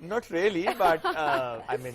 Not really, but I mean,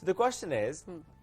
So the question is,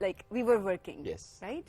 like we were working, yes, right?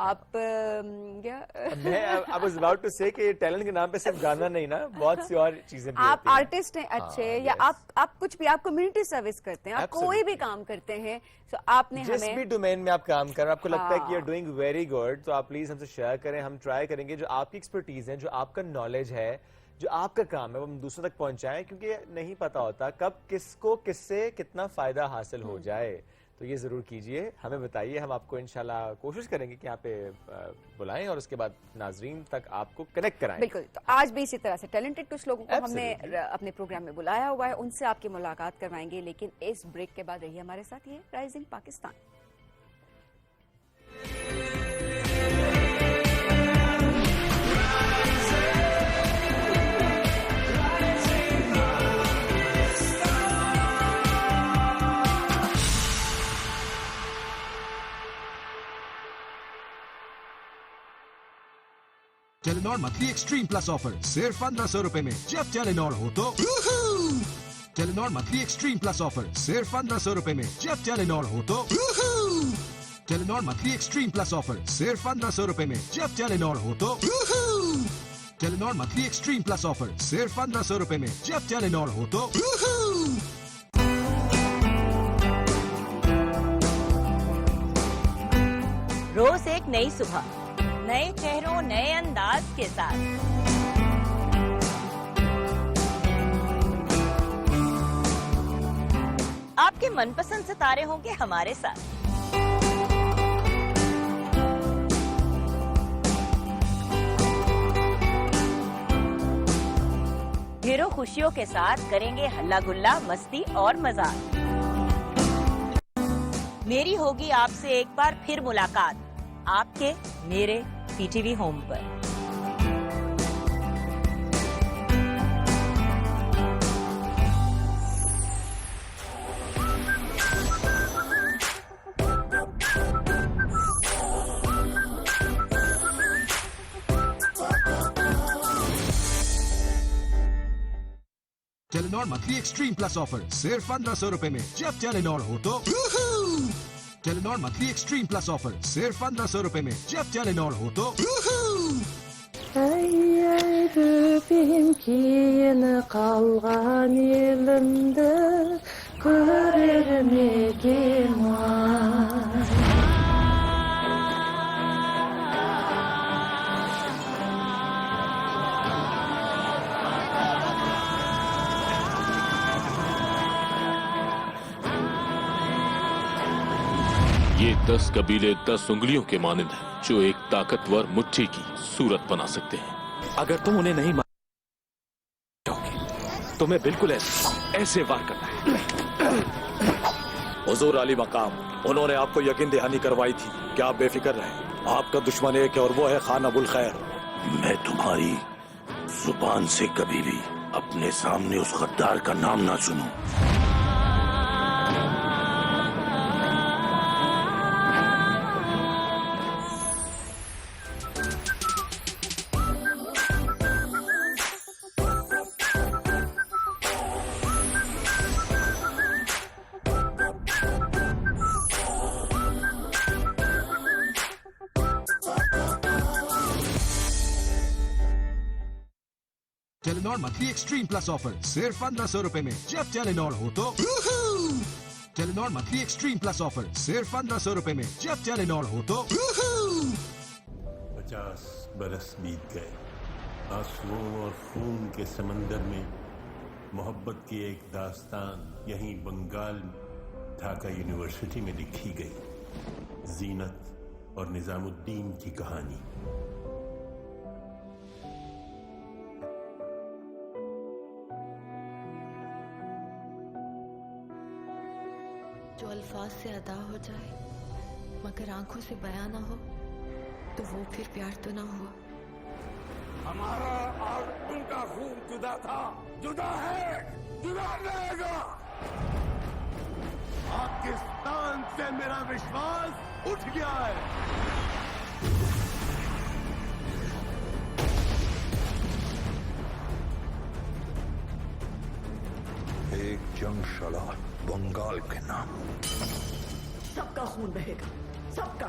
آپ کیا میں I was about to say کہ talent کے نام پہ صرف گانا نہیں نا، بہت سی اور چیزیں بھی آپ ہوتی ہیں. آرٹسٹ ہیں اچھے، یا آپ کچھ بھی، آپ کمیونٹی سروس کرتے ہیں، آپ کوئی بھی کام کرتے ہیں، تو آپ نے جس ہمیں بھی ڈومین میں آپ کام کر رہے ہیں، آپ کو لگتا ہے کہ you are doing very good, تو آپ پلیز ہم سے شیئر کریں. ہم ٹرائی کریں گے جو آپ کی ایکسپرٹیز ہے، جو آپ کا نالج ہے، جو آپ کا کام ہے، وہ ہم دوسروں تک پہنچائیں، کیونکہ نہیں پتا ہوتا کب کس کو کس سے کتنا فائدہ حاصل ہو جائے. تو یہ ضرور کیجئے، ہمیں بتائیے، ہم آپ کو انشاءاللہ کوشش کریں گے کہ یہاں پہ بلائیں اور اس کے بعد ناظرین تک آپ کو کنیکٹ کرائیں. بالکل. تو آج بھی اسی طرح سے ٹیلنٹڈ کچھ لوگوں کو ہم نے اپنے پروگرام میں بلایا ہوا ہے، ان سے آپ کی ملاقات کروائیں گے، لیکن اس بریک کے بعد رہیے ہمارے ساتھ. یہ rising Pakistan. Telenor monthly extreme plus offer صرف 1500 روپے میں. جب ٹیلینور ہو تو Telenor monthly extreme plus offer صرف 1500 روپے میں. جب ٹیلینور ہو تو Telenor monthly extreme plus offer صرف 1500 روپے میں. جب ٹیلینور ہو تو Telenor monthly extreme plus offer صرف 1500 روپے میں. جب ٹیلینور ہو تو روز ایک نئی صبح، نئے چہروں، نئے انداز کے ساتھ. آپ کے من پسند ستارے ہوں گے ہمارے ساتھ. ڈھیروں خوشیوں کے ساتھ کریں گے ہلا گلا، مستی اور مزاق. میری ہوگی آپ سے ایک بار پھر ملاقات، آپ کے میرے پی ٹی وی ہوم پر. Telenor monthly extreme plus offer صرف 1500 روپے میں. جب ٹیلینور ہو تو Telenor monthly extreme plus offer صرف 1500 روپے میں. جب ٹیلینور ہو تو Benim kiyini kalgan elimde görmedim ay. یہ 10 قبیلے 10 انگلیوں کے مانند ہیں جو ایک طاقتور مٹھی کی صورت بنا سکتے ہیں. اگر تم انہیں نہیں مانو گے تمہیں بالکل ایسے وار کرنا ہے. حضور علی مقام، انہوں نے آپ کو یقین دہانی کروائی تھی کہ آپ بے فکر رہیں. آپ کا دشمن ایک ہے اور وہ ہے خان ابو الخیر. میں تمہاری زبان سے کبھی بھی اپنے سامنے اس غدار کا نام نہ سنوں. Telenor monthly extreme plus offer صرف 1500 روپے میں. جب ٹیلینور ہو تو Telenor monthly extreme plus offer صرف 1500 روپے میں. جب ٹیلینور ہو تو 50 برس بیت گئے. آنسوؤں اور خون کے سمندر میں محبت کی ایک داستان یہیں بنگال ڈھاکہ یونیورسٹی میں لکھی گئی. زینت اور نظام الدین کی کہانی. جو الفاظ سے ادا ہو جائے مگر آنکھوں سے بیان نہ ہو تو وہ پھر پیار تو نہ ہوا. ہمارا اور ان کا خون جدا تھا، جدا ہے، جدا رہے گا. پاکستان سے میرا وشواس اٹھ گیا ہے. ایک جنگ شعلہ بنگال کے نام. سب کا خون بہے گا، سب کا.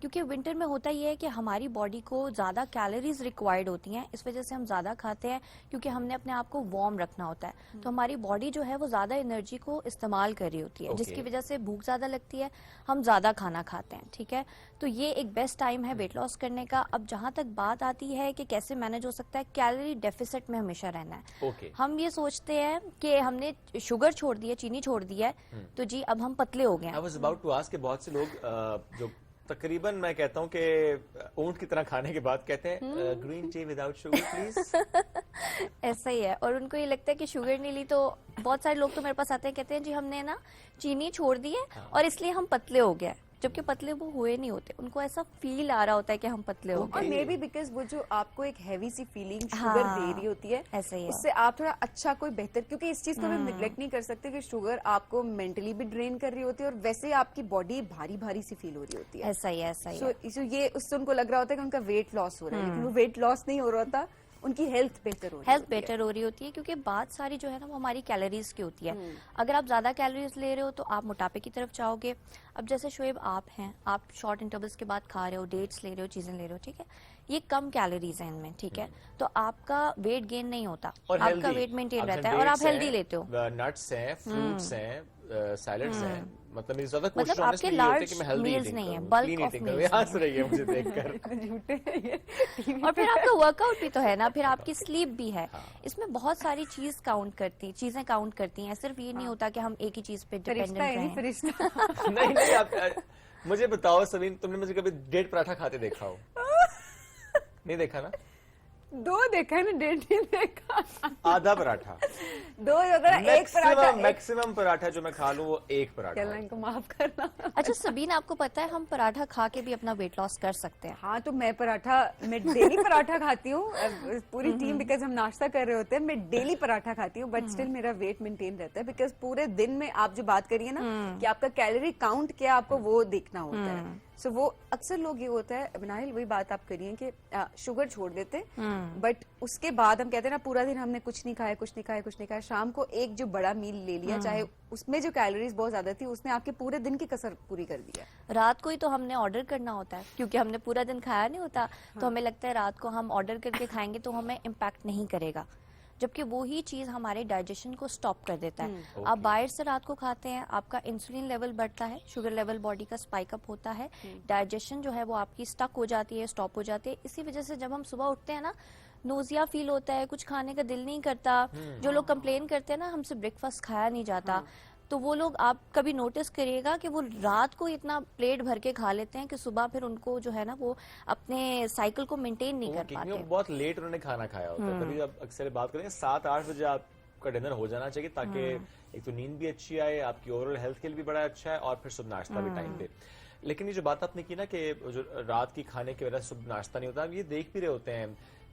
کیونکہ ونٹر میں ہوتا یہ ہے کہ ہماری باڈی کو زیادہ کیلوریز ریکوائرڈ ہوتی ہیں, اس وجہ سے ہم زیادہ کھاتے ہیں کیونکہ ہم نے اپنے آپ کو وارم رکھنا ہوتا ہے, تو ہماری باڈی جو ہے وہ زیادہ انرجی کو استعمال کر رہی ہوتی ہے, جس کی وجہ سے بھوک زیادہ لگتی ہے, ہم زیادہ کھانا کھاتے ہیں. ٹھیک ہے, تو یہ ایک بیسٹ ٹائم ہے ویٹ لاس کرنے کا. اب جہاں تک بات آتی ہے کہ کیسے مینج ہو سکتا ہے, کیلوری ڈیفیسٹ میں ہمیشہ رہنا ہے. ہم یہ سوچتے ہیں کہ ہم نے شوگر چھوڑ دی ہے, چینی چھوڑ دی ہے, تو جی اب ہم پتلے ہو گئے ہیں. I was about to ask کہ بہت سے لوگ جو تقریباً میں کہتا ہوں کہ اونٹ کی طرح کھانے کے بعد کہتے ہیں green tea without sugar please. ایسا ہی ہے, اور ان کو یہ لگتا ہے کہ شوگر نہیں لی, تو بہت سارے لوگ تو میرے پاس آتے ہیں کہتے ہیں جی ہم نے نا چینی چھوڑ دی ہے اور اس لیے ہم پتلے ہو گئے, جبکہ پتلے وہ ہوئے نہیں ہوتے. ان کو ایسا فیل آ رہا ہوتا ہے کہ ہم پتلے ہو اور گئے. مے بی بیکاز وہ جو آپ کو ایک ہیوی سی فیلنگ شوگر دے رہی ہوتی ہے, ایسا ہی ہے. اس سے آپ تھوڑا اچھا کوئی بہتر, کیونکہ اس چیز کو بھی نیگلیکٹ نہیں کر سکتے کہ شوگر آپ کو مینٹلی بھی ڈرین کر رہی ہوتی ہے اور ویسے ہی آپ کی باڈی بھاری بھاری سی فیل ہو رہی ہوتی ہے. ایسا ہی ہے, ایسا ہی ہے. سو یہ اس سے ان کو لگ رہا ہوتا ہے کہ ان کا ویٹ لاس ہو رہا ہے, لیکن وہ ویٹ لاس نہیں ہو رہا ہوتا, ان کی ہیلتھ بہتر ہو رہی ہے. ہیلتھ بیٹر ہو رہی ہوتی ہے کیونکہ بات ساری جو ہے نا وہ ہماری کیلوریز کی ہوتی ہے. اگر آپ زیادہ کیلوریز لے رہے ہو تو آپ موٹاپے کی طرف جاؤ گے. اب جیسے شعیب آپ ہیں, آپ شارٹ انٹرولز کے بعد کھا رہے ہو, ڈیٹس لے رہے ہو, چیزیں لے رہے ہو, ٹھیک ہے, یہ کم کیلوریز ہیں ان میں, ٹھیک ہے, تو آپ کا ویٹ گین نہیں ہوتا, آپ کا ویٹ مینٹین رہتا ہے اور آپ ہیلدی لیتے ہو. نٹس ہیں, فروٹس ہیں, سیلڈز ہیں, مطلب زیادہ مطلب کوشش آپ کے لارج میلز نہیں ہیں, بلک آف میلز. ہنس رہی ہے مجھے دیکھ کر. اور پھر آپ کا ورک آؤٹ بھی تو ہے نا, پھر آپ کی سلیپ بھی ہے. اس میں بہت ساری چیزیں کاؤنٹ کرتی ہیں, صرف یہ نہیں ہوتا کہ ہم ایک ہی چیز پہ ڈیپینڈنٹ رہیں. نہیں, مجھے بتاؤ سبین, تم نے مجھے کبھی ڈیٹ پراٹھا کھاتے دیکھا ہو؟ نہیں دیکھا نا؟ 2 دیکھا ہے نا, 1.5 نہیں دیکھا. آدھا پراٹھا, 2 اگر ایک پراٹھا, میکسیمم پراٹھا جو میں کھا لوں وہ ایک پراٹھا. اللہ ان کو معاف کرنا. اچھا سبین, آپ کو پتا ہے ہم پراٹھا کھا کے بھی اپنا ویٹ لاس کر سکتے ہیں. ہاں, تو میں ڈیلی پراٹھا کھاتی ہوں, پوری ٹیم, بیکاز ہم ناشتہ کر رہے ہوتے ہیں, میں ڈیلی پراٹھا کھاتی ہوں, بٹ اسٹل میرا ویٹ مینٹین رہتا ہے, بیکاز پورے دن میں آپ جو بات کریے نا کہ آپ کا کیلوری کاؤنٹ کیا, آپ کو وہ دیکھنا ہوتا ہے. سو وہ اکثر لوگ یہ ہوتا ہے, بناہل وہی بات آپ کریے کہ شوگر چھوڑ دیتے, بٹ اس کے بعد ہم کہتے ہیں نا پورا دن ہم نے کچھ نہیں کھایا, شام کو ایک جو بڑا میل لے لیا, چاہے اس میں جو کیلوریز بہت زیادہ تھی, اس نے آپ کے پورے دن کی کسر پوری کر دیا. رات کو ہی تو ہم نے آرڈر کرنا ہوتا ہے, کیونکہ ہم نے پورا دن کھایا نہیں ہوتا, تو ہمیں لگتا ہے رات کو ہم آرڈر کر کے کھائیں گے تو ہمیں امپیکٹ نہیں کرے گا, جبکہ وہی چیز ہمارے ڈائجیشن کو سٹاپ کر دیتا ہے. آپ باہر سے رات کو کھاتے ہیں, آپ کا انسولین لیول بڑھتا ہے, شوگر لیول باڈی کا اسپائک اپ ہوتا ہے, ڈائجیشن جو ہے وہ آپ کی سٹک ہو جاتی ہے, سٹاپ ہو جاتی ہے. اسی وجہ سے جب ہم صبح اٹھتے ہیں نا, نوزیا فیل ہوتا ہے, کچھ کھانے کا دل نہیں کرتا. جو لوگ کمپلین کرتے ہیں نا ہم سے بریک فاسٹ کھایا نہیں جاتا, تو وہ لوگ آپ کبھی نوٹس کریے گا کہ وہ رات کو اتنا پلیٹ بھر کے کھا لیتے ہیں کہ صبح پھر ان کو جو ہے نا وہ اپنے سائیکل کو مینٹین نہیں کر پاتے. بہت لیٹ انہوں نے کھانا کھایا ہوتا ہے. کبھی آپ اکثر بات کریں 7-8 بجے آپ کا ڈنر ہو جانا چاہیے, تاکہ ایک تو نیند بھی اچھی آئے, آپ کی اوورآل ہیلتھ کے لیے بھی بڑا اچھا ہے, اور پھر صبح ناشتہ بھی ٹائم پہ. لیکن یہ جو بات آپ نے کی نا کہ جو رات کی کھانے کی وجہ سے صبح ناشتہ نہیں ہوتا, آپ یہ دیکھ بھی رہے ہوتے ہیں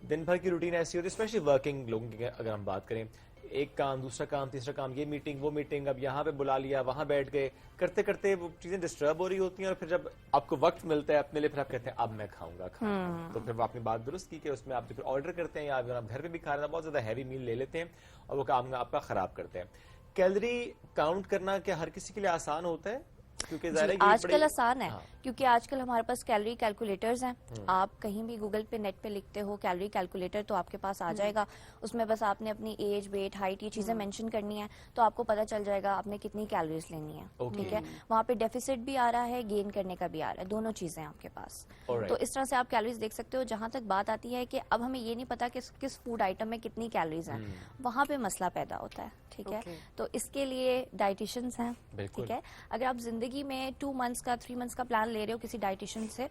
دن بھر کی روٹین ایسی ہوتی ہے, اسپیشلی ورکنگ لوگوں کی اگر ہم بات کریں, ایک کام, دوسرا کام, تیسرا کام, یہ میٹنگ, وہ میٹنگ, اب یہاں پہ بلا لیا, وہاں بیٹھ گئے, کرتے کرتے وہ چیزیں ڈسٹرب ہو رہی ہوتی ہیں, اور پھر جب آپ کو وقت ملتا ہے اپنے لیے, پھر آپ کہتے ہیں اب میں کھاؤں گا. تو پھر وہ آپ نے بات درست کی کہ اس میں آپ جو آرڈر کرتے ہیں یا اگر آپ گھر پہ بھی کھا رہے ہیں, بہت زیادہ ہیوی میل لے لیتے ہیں اور وہ کام آپ کا خراب کرتے ہیں. کیلری کاؤنٹ کرنا کیا ہر کسی کے لیے آسان ہوتا ہے؟ کیونکہ آج کل آسان ہے, کیونکہ آج کل ہمارے پاس کیلوری کیلکولیٹرز ہیں. آپ کہیں بھی گوگل پہ نیٹ پہ لکھتے ہو کیلوری کیلکولیٹر, تو آپ کے پاس آ جائے گا. اس میں بس آپ نے اپنی ایج, ویٹ, ہائٹ, یہ چیزیں مینشن کرنی ہے, تو آپ کو پتا چل جائے گا آپ نے کتنی کیلوریز لینی ہے. ٹھیک ہے, وہاں پہ ڈیفیسٹ بھی آ رہا ہے, گین کرنے کا بھی آ رہا ہے, دونوں چیزیں آپ کے پاس. تو اس طرح سے آپ کیلوریز دیکھ سکتے ہو. جہاں تک بات آتی ہے کہ اب ہمیں یہ نہیں پتا کہ کس فوڈ آئٹم میں کتنی کیلوریز ہیں, وہاں پہ مسئلہ پیدا ہوتا ہے. ٹھیک ہے, تو اس کے لیے ڈائٹیشنز ہیں. ٹھیک ہے, اگر آپ زندگی میں 2 months کا 3 months کا پلان لے رہے ہو کسی ڈائٹیشن سے,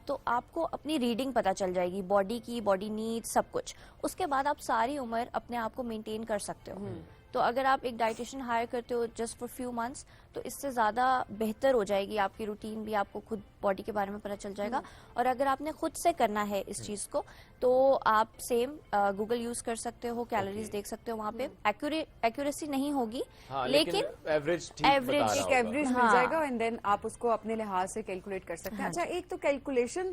تو آپ کو اپنی ریڈنگ پتہ چل جائے گی, باڈی کی, باڈی نیڈ, سب کچھ. اس کے بعد آپ ساری عمر اپنے آپ کو مینٹین کر سکتے ہو. تو اگر آپ ایک ڈائٹیشن ہائر کرتے ہو جسٹ فار فیو منتھس, تو اس سے زیادہ بہتر ہو جائے گی آپ کی روٹین بھی, آپ کو خود باڈی کے بارے میں پتہ چل جائے گا. اور اگر آپ نے خود سے کرنا ہے اس چیز کو, تو آپ سیم گوگل یوز کر سکتے ہو, کیلوریز دیکھ سکتے ہو. وہاں پہ ایکوریسی نہیں ہوگی, لیکن ایوریج مل جائے گا, اینڈ دین آپ اس کو اپنے لحاظ سے کیلکولیٹ کر سکتے ہیں. اچھا, ایک تو کیلکولیشن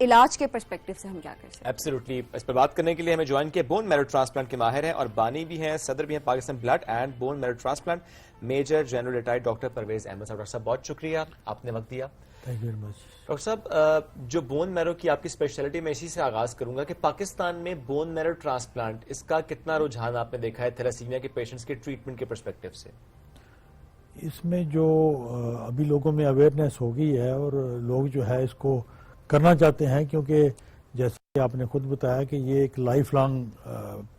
علاج کے پرسپیکٹو سے ہم کیا کر سکتے ہیں؟ ایبسلیوٹلی. اس پر بات کرنے کے لیے ہمیں جوائن کیا بون میرو ٹرانسپلانٹ کے ماہر ہیں اور بانی بھی ہیں، صدر بھی ہیں Pakistan blood and bone marrow transplant, major general retired doctor Parvez Ahmed صاحب. ڈاکٹر صاحب بہت شکریہ، آپ نے وقت دیا. Thank you very much. Doctor صاحب جو بون میرو کی آپ کی اسپیشلٹی میں اسی سے آغاز کروں گا کہ پاکستان میں بون میرو ٹرانسپلانٹ اس کا کتنا رجحان آپ نے دیکھا ہے تھیلیسیمیا کے پیشنٹس کے ٹریٹمنٹ کے پرسپیکٹو سے؟ اس میں جو ابھی لوگوں میں اویئرنیس ہو گئی ہے اور لوگ جو ہے اس کو کرنا چاہتے ہیں، کیونکہ جیسے کہ آپ نے خود بتایا کہ یہ ایک لائف لانگ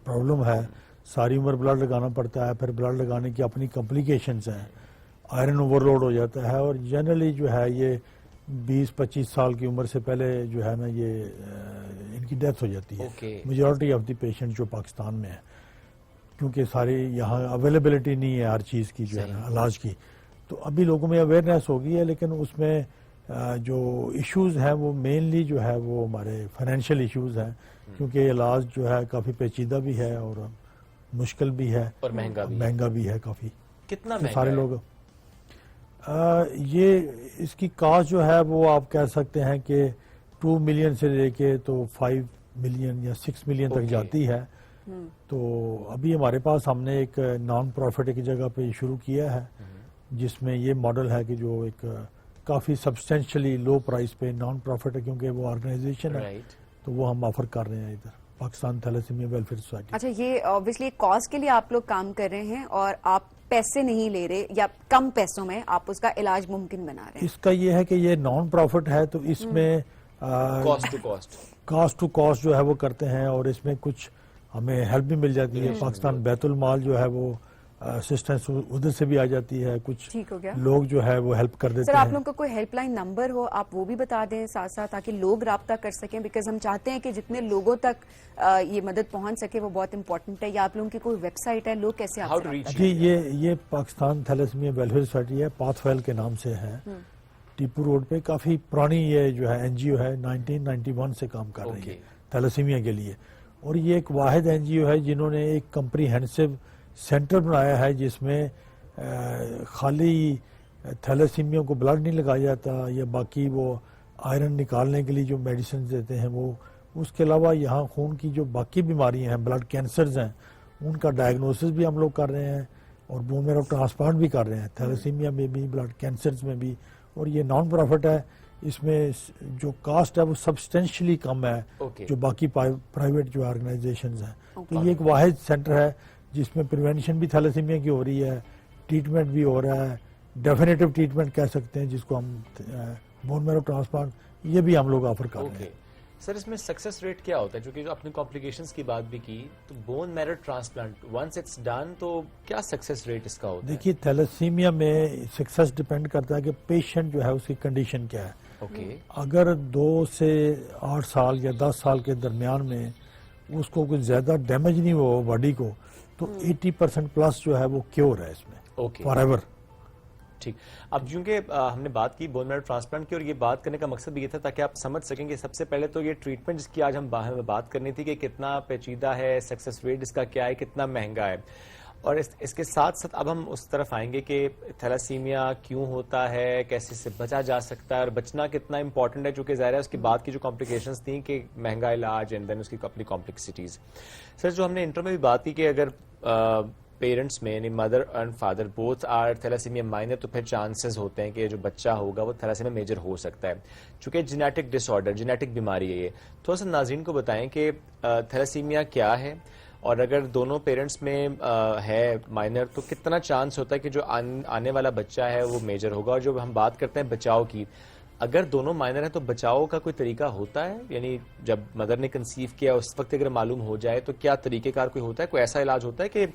پرابلم ہے، ساری عمر بلڈ لگانا پڑتا ہے، پھر بلڈ لگانے کی اپنی کمپلیکیشنز ہیں، آئرن اوور لوڈ ہو جاتا ہے، اور جنرلی جو ہے یہ 20-25 سال کی عمر سے پہلے جو ہے نا یہ ان کی ڈیتھ ہو جاتی ہے میجورٹی آف دی پیشنٹ جو پاکستان میں ہے، کیونکہ ساری یہاں اویلیبلٹی نہیں ہے ہر چیز کی جو ہے نا علاج کی. تو ابھی لوگوں میں اویئرنیس ہو گئی ہے، لیکن اس میں جو ایشوز ہیں وہ مینلی جو ہے وہ ہمارے فائنینشیل ایشوز ہیں، کیونکہ علاج جو ہے کافی پیچیدہ بھی ہے اور مشکل بھی ہے اور مہنگا بھی ہے کافی. کتنا سارے لوگ یہ اس کی کاسٹ جو ہے وہ آپ کہہ سکتے ہیں کہ 2 ملین سے لے کے تو 5 ملین یا 6 ملین تک جاتی ہے. تو ابھی ہمارے پاس ہم نے ایک نان پروفٹ ایک جگہ پہ شروع کیا ہے جس میں یہ ماڈل ہے کہ جو ایک کافی سبسٹینشلی لو پرائس پہ نان پروفٹ ہے، کیونکہ وہ آرگنائزیشن ہے تو وہ ہم آفر کر رہے ہیں ادھر پاکستان تھیلیسیمیا ویلفیئر سوسائٹی. اچھا، یہ obviously کاز کے لیے آپ لوگ کام کر رہے ہیں اور آپ پیسے نہیں لے رہے یا کم پیسوں میں آپ اس کا علاج ممکن بنا رہے ہیں. اس کا یہ ہے کہ یہ نان پروفٹ ہے تو اس میں کاسٹ ٹو کاسٹ جو ہے وہ کرتے ہیں، اور اس میں کچھ ہمیں ہیلپ بھی مل جاتی ہے. پاکستان بیت المال جو ہے وہ اسسٹنس ادھر سے بھی آ جاتی ہے، کچھ لوگ جو ہے وہ ہیلپ کر دیتے ہیں. سر، آپ لوگوں کا کوئی ہیلپ لائن نمبر ہو آپ وہ بھی بتا دیں ساتھ ساتھ، تاکہ لوگ رابطہ کر سکیں، بیکاز ہم چاہتے ہیں کہ جتنے لوگوں تک یہ مدد پہنچ سکے وہ بہت امپورٹنٹ ہے. یا آپ لوگوں کی کوئی ویب سائٹ ہے، لوگ کیسے آپ سے؟ جی، یہ پاکستان تھیلیسیمیا ویلفیئر سوسائٹی ہے، پاتھ فیل کے نام سے ہے، ٹیپو روڈ پہ. کافی پرانی یہ جو ہے این جی او ہے، 1991 سے کام کر رہی ہے تھیلیسیمیا کے لیے. اور یہ ایک واحد این جی او ہے جنہوں نے ایک کمپریہنسو سینٹر بنایا ہے جس میں خالی تھیلیسیمیا کو بلڈ نہیں لگایا جاتا یا باقی وہ آئرن نکالنے کے لیے جو میڈیسنز دیتے ہیں وہ، اس کے علاوہ یہاں خون کی جو باقی بیماریاں ہیں، بلڈ کینسرز ہیں، ان کا ڈائگنوسس بھی ہم لوگ کر رہے ہیں اور بون میرو ٹرانسپلانٹ بھی کر رہے ہیں، تھیلیسیمیا میں بھی، بلڈ کینسرز میں بھی. اور یہ نان پروفٹ ہے، اس میں جو کاسٹ ہے وہ سبسٹینشلی کم ہے جو باقی پرائیویٹ جو آرگنائزیشنز ہیں. تو یہ ایک واحد سینٹر ہے جس میں پریونشن بھی تھیلیسیمیا کی ہو رہی ہے، ٹریٹمنٹ بھی ہو رہا ہے، ڈیفینیٹو ٹریٹمنٹ کہہ سکتے ہیں جس کو ہم بون میرو ٹرانسپلانٹ، یہ بھی ہم لوگ آفر کر رہے ہیں. سر، اس میں سکسیس ریٹ کیا ہوتا ہے؟ چونکہ جو اپنی کمپلیکیشنز کی بات بھی کی، تو bone marrow transplant once it's done تو کیا سکسیس ریٹ اس کا ہوتا ہے؟ دیکھیے، تھیلیسیمیا میں سکسیس ڈیپینڈ کرتا ہے کہ پیشنٹ جو ہے اس کی کنڈیشن کیا ہے. اگر 2 سے 8 سال یا 10 سال کے درمیان میں اس کو کوئی زیادہ ڈیمیج نہیں ہوا باڈی کو تو 80% پلس جو ہے وہ کیور ہے اس میں فار ایور. ٹھیک. اب چونکہ ہم نے بات کی بون میرو ٹرانسپلانٹ کی، اور یہ بات کرنے کا مقصد بھی یہ تھا تاکہ آپ سمجھ سکیں کہ سب سے پہلے تو یہ ٹریٹمنٹ جس کی آج ہم بات کرنی تھی کہ کتنا پیچیدہ ہے، سکسیس ریٹ اس کا کیا ہے، کتنا مہنگا ہے، اور اس کے ساتھ ساتھ اب ہم اس طرف آئیں گے کہ تھیلیسیمیا کیوں ہوتا ہے، کیسے سے بچا جا سکتا ہے، اور بچنا کتنا امپورٹنٹ ہے، چونکہ ظاہر ہے اس کے بعد کی جو کمپلیکیشنز تھیں کہ مہنگا علاج اینڈ دین اس کی اپنی کمپلیکسٹیز. سر، جو ہم نے انٹرو میں بھی بات کی کہ اگر پیرنٹس میں یعنی mother and father both are thalassaemia minor تو پھر چانسز ہوتے ہیں کہ جو بچہ ہوگا وہ تھیلیسیمیا میجر ہو سکتا ہے، چونکہ جینیٹک ڈس آرڈر، جینیٹک بیماری ہے یہ. تھوڑا سا ناظرین کو بتائیں کہ تھیلیسیمیا کیا ہے، اور اگر دونوں پیرنٹس میں ہے مائنر تو کتنا چانس ہوتا ہے کہ جو آنے والا بچہ ہے وہ میجر ہوگا. اور جو ہم بات کرتے ہیں بچاؤ کی، اگر دونوں مائنر ہیں تو بچاؤ کا کوئی طریقہ ہوتا ہے؟ یعنی جب مدر نے کنسیو کیا اس وقت اگر معلوم ہو جائے تو کیا طریقہ کار کوئی ہوتا ہے، کوئی ایسا علاج ہوتا ہے کہ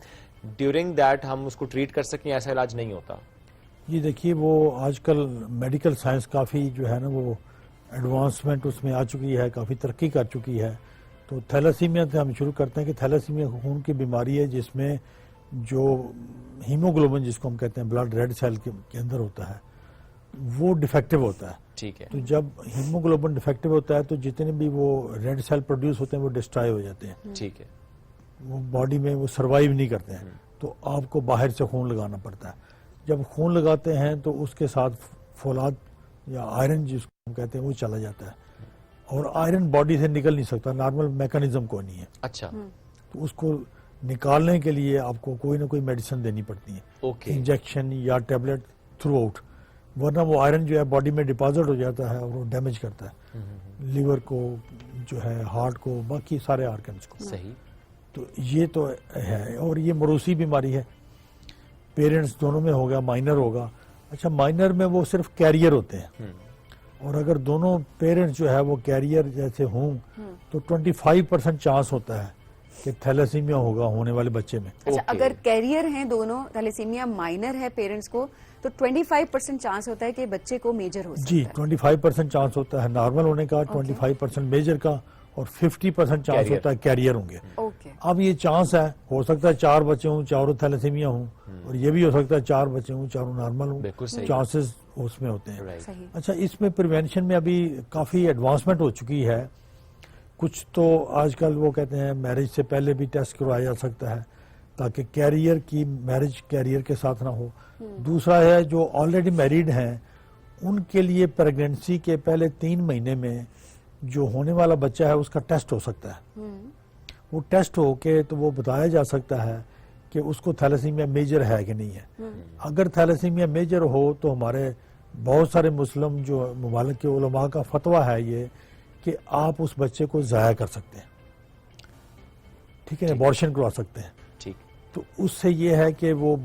ڈیورنگ دیٹ ہم اس کو ٹریٹ کر سکیں، ایسا علاج نہیں ہوتا؟ جی دیکھیے، وہ آج کل میڈیکل سائنس کافی جو ہے نا وہ ایڈوانسمنٹ اس میں آ چکی ہے، کافی ترقی کر چکی ہے. تو تھیلیسیمیا سے ہم شروع کرتے ہیں کہ تھیلیسیمیا خون کی بیماری ہے جس میں جو ہیموگلوبن جس کو ہم کہتے ہیں بلڈ ریڈ سیل کے اندر ہوتا ہے وہ ڈیفیکٹو ہوتا ہے. ٹھیک ہے. تو جب ہیموگلوبن ڈیفیکٹو ہوتا ہے تو جتنے بھی وہ ریڈ سیل پروڈیوس ہوتے ہیں وہ ڈسٹرائے ہو جاتے ہیں. ٹھیک ہے. وہ باڈی میں وہ سروائیو نہیں کرتے ہیں، تو آپ کو باہر سے خون لگانا پڑتا ہے. جب خون لگاتے ہیں تو اس کے ساتھ فولاد یا آئرن جس کو ہم کہتے ہیں وہ چلا جاتا ہے. اور آئرن باڈی سے نکل نہیں سکتا, نارمل میکانزم کوئی نہیں ہے. اچھا, تو اس کو نکالنے کے لیے آپ کو کوئی نہ کوئی میڈیسن دینی پڑتی ہے, انجیکشن یا ٹیبلٹ تھرو آؤٹ, ورنہ وہ آئرن جو ہے باڈی میں ڈپازٹ ہو جاتا ہے اور وہ ڈیمیج کرتا ہے لیور کو, جو ہے ہارٹ کو, باقی سارے آرگنز کو. صحیح. تو یہ تو ہے, اور یہ موروثی بیماری ہے, پیرنٹس دونوں میں ہوگا, مائنر ہوگا. اچھا, مائنر میں وہ صرف کیریئر ہوتے ہیں, اور اگر دونوں پیرنٹس جو ہے وہ کیریئر جیسے ہوں تو 25% چانس ہوتا ہے کہ تھیلیسیمیا ہوگا ہونے والے بچے میں. اچھا, اگر کیریئر ہیں دونوں, تھیلیسیمیا مائنر ہے پیرنٹس کو, تو 25% چانس ہوتا ہے کہ بچے کو میجر ہو سکتا ہے. جی, 25% چانس ہوتا ہے نارمل ہونے کا, 25% میجر کا, اور 50% چانس ہوتا ہے کیریئر ہوں گے. اب یہ چانس ہے, ہو سکتا ہے 4 بچے ہوں, چاروں تھیلیسیمیا ہوں, اور یہ بھی ہو سکتا ہے 4 بچے ہوں, چاروں نارمل ہوں. چانسز اس میں ہوتے ہیں. اچھا, اس میں پریونشن میں ابھی کافی ایڈوانسمنٹ ہو چکی ہے. کچھ تو آج کل وہ کہتے ہیں میرج سے پہلے بھی ٹیسٹ کروایا جا سکتا ہے تاکہ کیریئر کی میرج کیریئر کے ساتھ نہ ہو. دوسرا ہے جو آلریڈی میریڈ ہیں ان کے لیے پریگنینسی کے پہلے 3 مہینے میں جو ہونے والا بچہ ہے اس کا ٹیسٹ ہو سکتا ہے. وہ ٹیسٹ ہو کے تو وہ بتایا جا سکتا ہے کہ اس کو تھیلیسیمیا میجر ہے کہ نہیں ہے. اگر تھیلیسیمیا میجر ہو تو ہمارے بہت سارے مسلم جو ممالک کے علماء کا فتویٰ ہے یہ کہ آپ اس بچے کو ضائع کر سکتے ہیں, ٹھیک ہے, ابارشن کروا سکتے ہیں. تو اس سے یہ ہے کہ وہ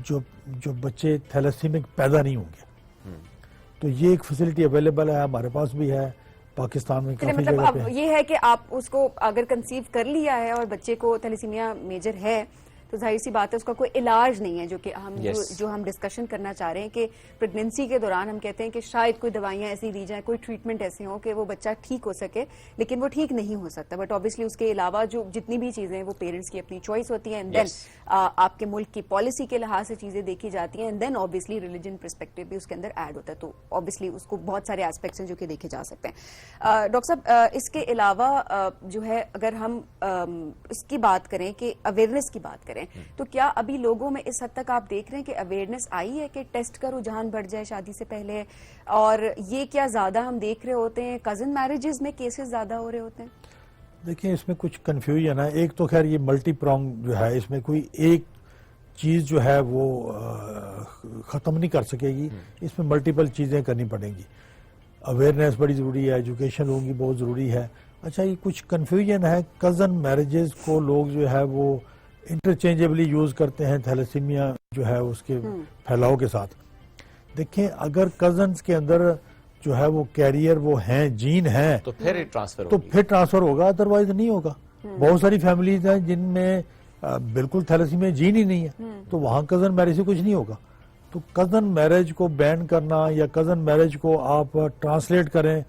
جو بچے تھیلیسیمک پیدا نہیں ہوں گے. تو یہ ایک فیسلٹی اویلیبل ہے, ہمارے پاس بھی ہے پاکستان میں کافی مطلب جگہ اب پہ. یہ ہے کہ آپ اس کو اگر کنسیو کر لیا ہے اور بچے کو تھیلیسیمیا میجر ہے تو ظاہر سی بات ہے اس کا کوئی علاج نہیں ہے, جو کہ ہم ڈسکشن کرنا چاہ رہے ہیں کہ پریگنینسی کے دوران ہم کہتے ہیں کہ شاید کوئی دوائیاں ایسی دی جائیں, کوئی ٹریٹمنٹ ایسے ہوں کہ وہ بچہ ٹھیک ہو سکے, لیکن وہ ٹھیک نہیں ہو سکتا. بٹ آبویسلی اس کے علاوہ جو جتنی بھی چیزیں ہیں وہ پیرنٹس کی اپنی چوائس ہوتی ہیں, اینڈ دین آپ کے ملک کی پالیسی کے لحاظ سے چیزیں دیکھی جاتی ہیں, and then obviously religion perspective بھی اس کے اندر ایڈ ہوتا ہے. تو آبویسلی اس کو بہت سارے ایسپیکٹس ہیں جو کہ دیکھے جا سکتے ہیں. ڈاکٹر صاحب, اس کے علاوہ جو ہے اگر ہم اس کی بات کریں کہ اویئرنیس کی بات کریں تو کیا ابھی لوگوں میں اس حد تک آپ دیکھ رہے ہیں کہ اویئرنیس آئی ہے کہ ٹیسٹ کا رجحان بڑھ جائے شادی سے پہلے, اور یہ کیا زیادہ ہم دیکھ رہے ہوتے ہیں, کزن میرجز میں کیسز زیادہ ہو رہے ہوتے ہیں؟ دیکھیں, اس میں کچھ کنفیوژن ہے. ایک تو خیر یہ ملٹی پرونگ جو ہے, اس میں کوئی ایک چیز جو ہے وہ ختم نہیں کر سکے گی, اس میں ملٹیپل چیزیں کرنی پڑیں گی. اویئرنیس بڑی ضروری ہے, ایجوکیشن ہوگی بہت ضروری ہے. اچھا, یہ کچھ کنفیوژن ہے, کزن میرجز کو لوگ جو ہے وہ انٹرچینجبلی یوز کرتے ہیں تھیلیسیمیا جو ہے اس کے پھیلاؤ کے ساتھ. دیکھیں, اگر کزنز کے اندر جو ہے وہ کیریئر وہ ہیں, جین ہیں, تو پھر ٹرانسفر ہوگا, ادروائز نہیں ہوگا. بہت ساری فیملیز ہیں جن میں بالکل تھیلیسیمیا جین ہی نہیں ہے, تو وہاں کزن میرج سے کچھ نہیں ہوگا. تو کزن میرج کو بین کرنا یا کزن میرج کو آپ ٹرانسلیٹ کریں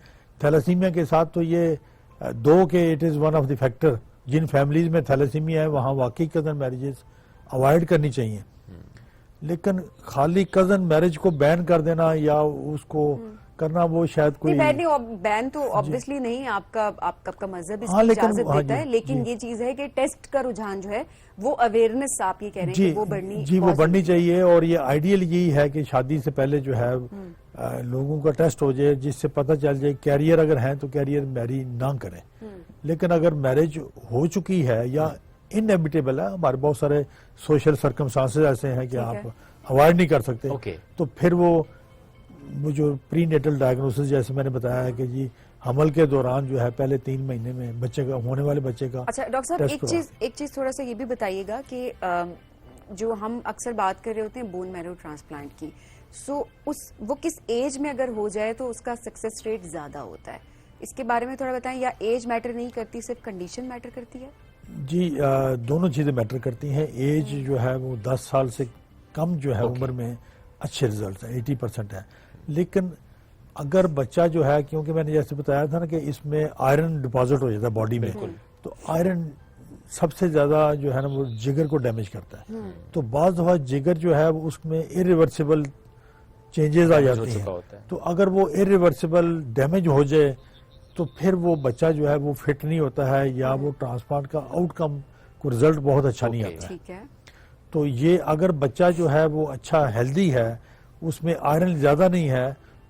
تھیلیسیمیا کے ساتھ, تو یہ دو کہ it is one of the factor. جن فیملیز میں تھیلیسیمیا ہے وہاں واقعی کزن میرجز اوائڈ کرنی چاہیے. لیکن خالی کزن میرج کو بین کر دینا یا اس کو کرنا وہ شاید کوئی بین تو آبویسلی نہیں, آپ کا مذہب اس کی اجازت دیتا ہے, لیکن یہ چیز ہے کہ ٹیسٹ کا رجحان جو ہے وہ اویئرنیس آپ یہ کہہ رہے ہیں کہ وہ بڑھنی چاہیے. اور یہ آئیڈیل یہی ہے کہ شادی سے پہلے جو ہے لوگوں کا ٹیسٹ ہو جائے, جس سے پتہ چل جائے کیریئر اگر ہیں تو کیریئر میری نہ کریں. لیکن اگر میرج ہو چکی ہے یا انیویٹیبل ہے, ہمارے بہت سارے سوشل سرکمسٹانسز ایسے ہیں کہ آپ اوائڈ نہیں کر سکتے, تو پھر وہ جو پری نیٹل ڈائگنوسس جیسے میں نے بتایا ہے کہ جی حمل کے دوران جو ہے پہلے 3 مہینے میں بچے کا ہونے والے بچے کا. اچھا ڈاکٹر صاحب, ایک چیز تھوڑا سا یہ بھی بتائیے گا کہ جو ہم اکثر بات کر رہے ہوتے ہیں بون میرو ٹرانسپلانٹ کی, سو وہ کس ایج میں اگر ہو جائے تو اس کا سکسیس ریٹ زیادہ ہوتا ہے, اس کے بارے میں تھوڑا بتائیں. یا ایج میٹر نہیں کرتی, صرف کنڈیشن میٹر کرتی ہے؟ جی, دونوں چیزیں میٹر کرتی ہیں. ایج جو ہے وہ 10 سال سے کم جو ہے عمر میں اچھے ریزلٹ ہیں, 80% ہے. لیکن اگر بچہ جو ہے, کیونکہ میں نے جیسے بتایا تھا نا کہ اس میں آئرن ڈپازٹ ہو جاتا ہے باڈی میں, تو آئرن سب سے زیادہ جو ہے نا وہ جگر کو ڈیمیج کرتا ہے. تو بعض دفعہ جگر جو ہے وہ اس میں irreversible چینجز آ جاتے ہیں. تو اگر وہ irreversible ڈیمیج ہو جائے تو پھر وہ بچہ جو ہے وہ فٹ نہیں ہوتا ہے, یا وہ ٹرانسپلانٹ کا آؤٹ کم کو رزلٹ بہت اچھا نہیں آتا ہے. تو یہ اگر بچہ جو ہے وہ اچھا ہیلدی ہے, اس میں آئرن زیادہ نہیں ہے,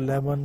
11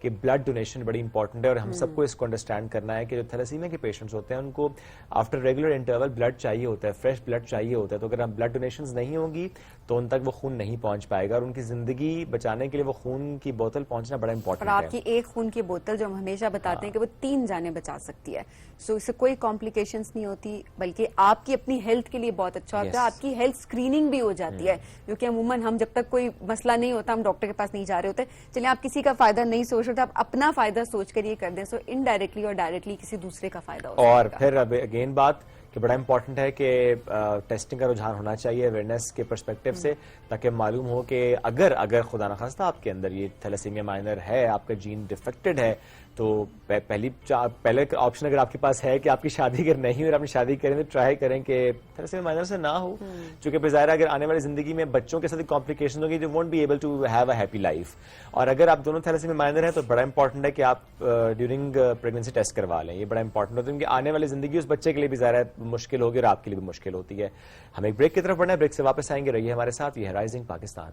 کہ بلڈ ڈونیشن بڑی امپورٹنٹ ہے اور ہم سب کو اس کو انڈرسٹینڈ کرنا ہے کہ جو تھیلیسیمیا کے پیشنٹس ہوتے ہیں ان کو آفٹر ریگولر انٹرول بلڈ چاہیے ہوتا ہے, فریش بلڈ چاہیے ہوتا ہے. تو اگر ہم بلڈ ڈونیشنز نہیں ہوں گی تو ان تک وہ خون نہیں پہنچ پائے گا, اور ان کی زندگی بچانے کے لیے وہ خون کی بوتل پہنچنا بڑا امپورٹنٹ ہے. اور آپ کی ایک خون کی بوتل جو ہم ہمیشہ بتاتے ہیں کہ وہ 3 جانیں بچا سکتی ہے. سو اس سے کوئی کمپلیکیشنز نہیں ہوتی, بلکہ آپ کی اپنی ہیلتھ کے لیے بہت اچھا ہوتا ہے. آپ کی ہیلتھ اسکریننگ بھی ہو جاتی ہے, کیونکہ عموماً ہم جب تک کوئی مسئلہ نہیں ہوتا ہم ڈاکٹر کے پاس نہیں جا رہے ہوتے. چلیں آپ کسی کا فائدہ نہیں سوچ رہے, آپ اپنا فائدہ سوچ کر یہ کر دیں, سو انڈائریکٹلی اور ڈائریکٹلی کسی دوسرے کا فائدہ ہوتا ہے. اور پھر اب اگین بات کہ بڑا امپورٹنٹ ہے کہ ٹیسٹنگ کا رجحان ہونا چاہیے اویئرنیس کے پرسپیکٹو سے, تاکہ معلوم ہو کہ اگر خدا نخواستہ آپ کے اندر یہ تھیلیسیمیا مائنر ہے, آپ کا جین ڈیفیکٹڈ ہے, تو پہلے آپشن اگر آپ کے پاس ہے کہ آپ کی شادی اگر نہیں اور آپ نے شادی کریں تو ٹرائی کریں کہ تھیلیسیمیا مائنر سے نہ ہو, چونکہ بظاہر اگر آنے والی زندگی میں بچوں کے ساتھ کمپلیکیشن ہوگی تو won't be able to have a happy life. اور اگر آپ دونوں تھیلیسیمیا مائنر ہیں تو بڑا امپورٹنٹ ہے کہ آپ ڈیورنگ پریگنینسی ٹیسٹ کروا لیں. یہ بڑا امپورٹنٹ ہوتا ہے کیونکہ آنے والی زندگی اس بچے کے لیے بھی ظاہر مشکل ہوگی اور آپ کے لیے بھی مشکل ہوتی ہے. ہم ایک بریک کی طرف بڑھنا ہے, بریک سے واپس آئیں گے, رہیے ہمارے ساتھ. یہ ہے rising Pakistan.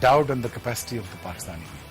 doubt in the capacity of the Pakistani people.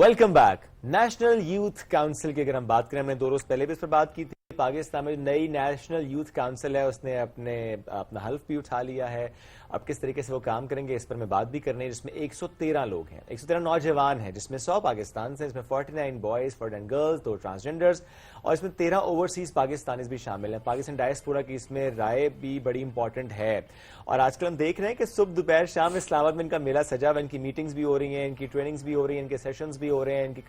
Welcome back. National youth council کی اگر ہم بات کریں, ہم نے 2 روز پہلے بھی اس پر بات کی تھی. پاکستان میں نئی نیشنل یوتھ کاؤنسل ہے, اس نے اپنا حلف بھی اٹھا لیا ہے. اب کس طریقے سے وہ کام کریں گے اس پر میں بات بھی کرنی ہے, جس میں 113 لوگ ہیں, 113 نوجوان ہیں, جس میں 100 پاکستان سے, اس میں 49 بوائز 49 گرلز, 2 ٹرانسجینڈرز, اور اس میں 13 اوورسیز پاکستانیز بھی شامل ہیں. پاکستان ڈائسپورا کی اس میں رائے بھی بڑی امپورٹنٹ ہے. اور آج کل ہم دیکھ رہے ہیں کہ صبح دوپہر شام اسلام آباد میں ان کا میلہ سجا ہوا, ان کی میٹنگز بھی ہو رہی ہیں, ان کی ٹریننگز بھی ہو رہی ہیں, ان کے سیشنز بھی ہو رہے ہیں, ان کی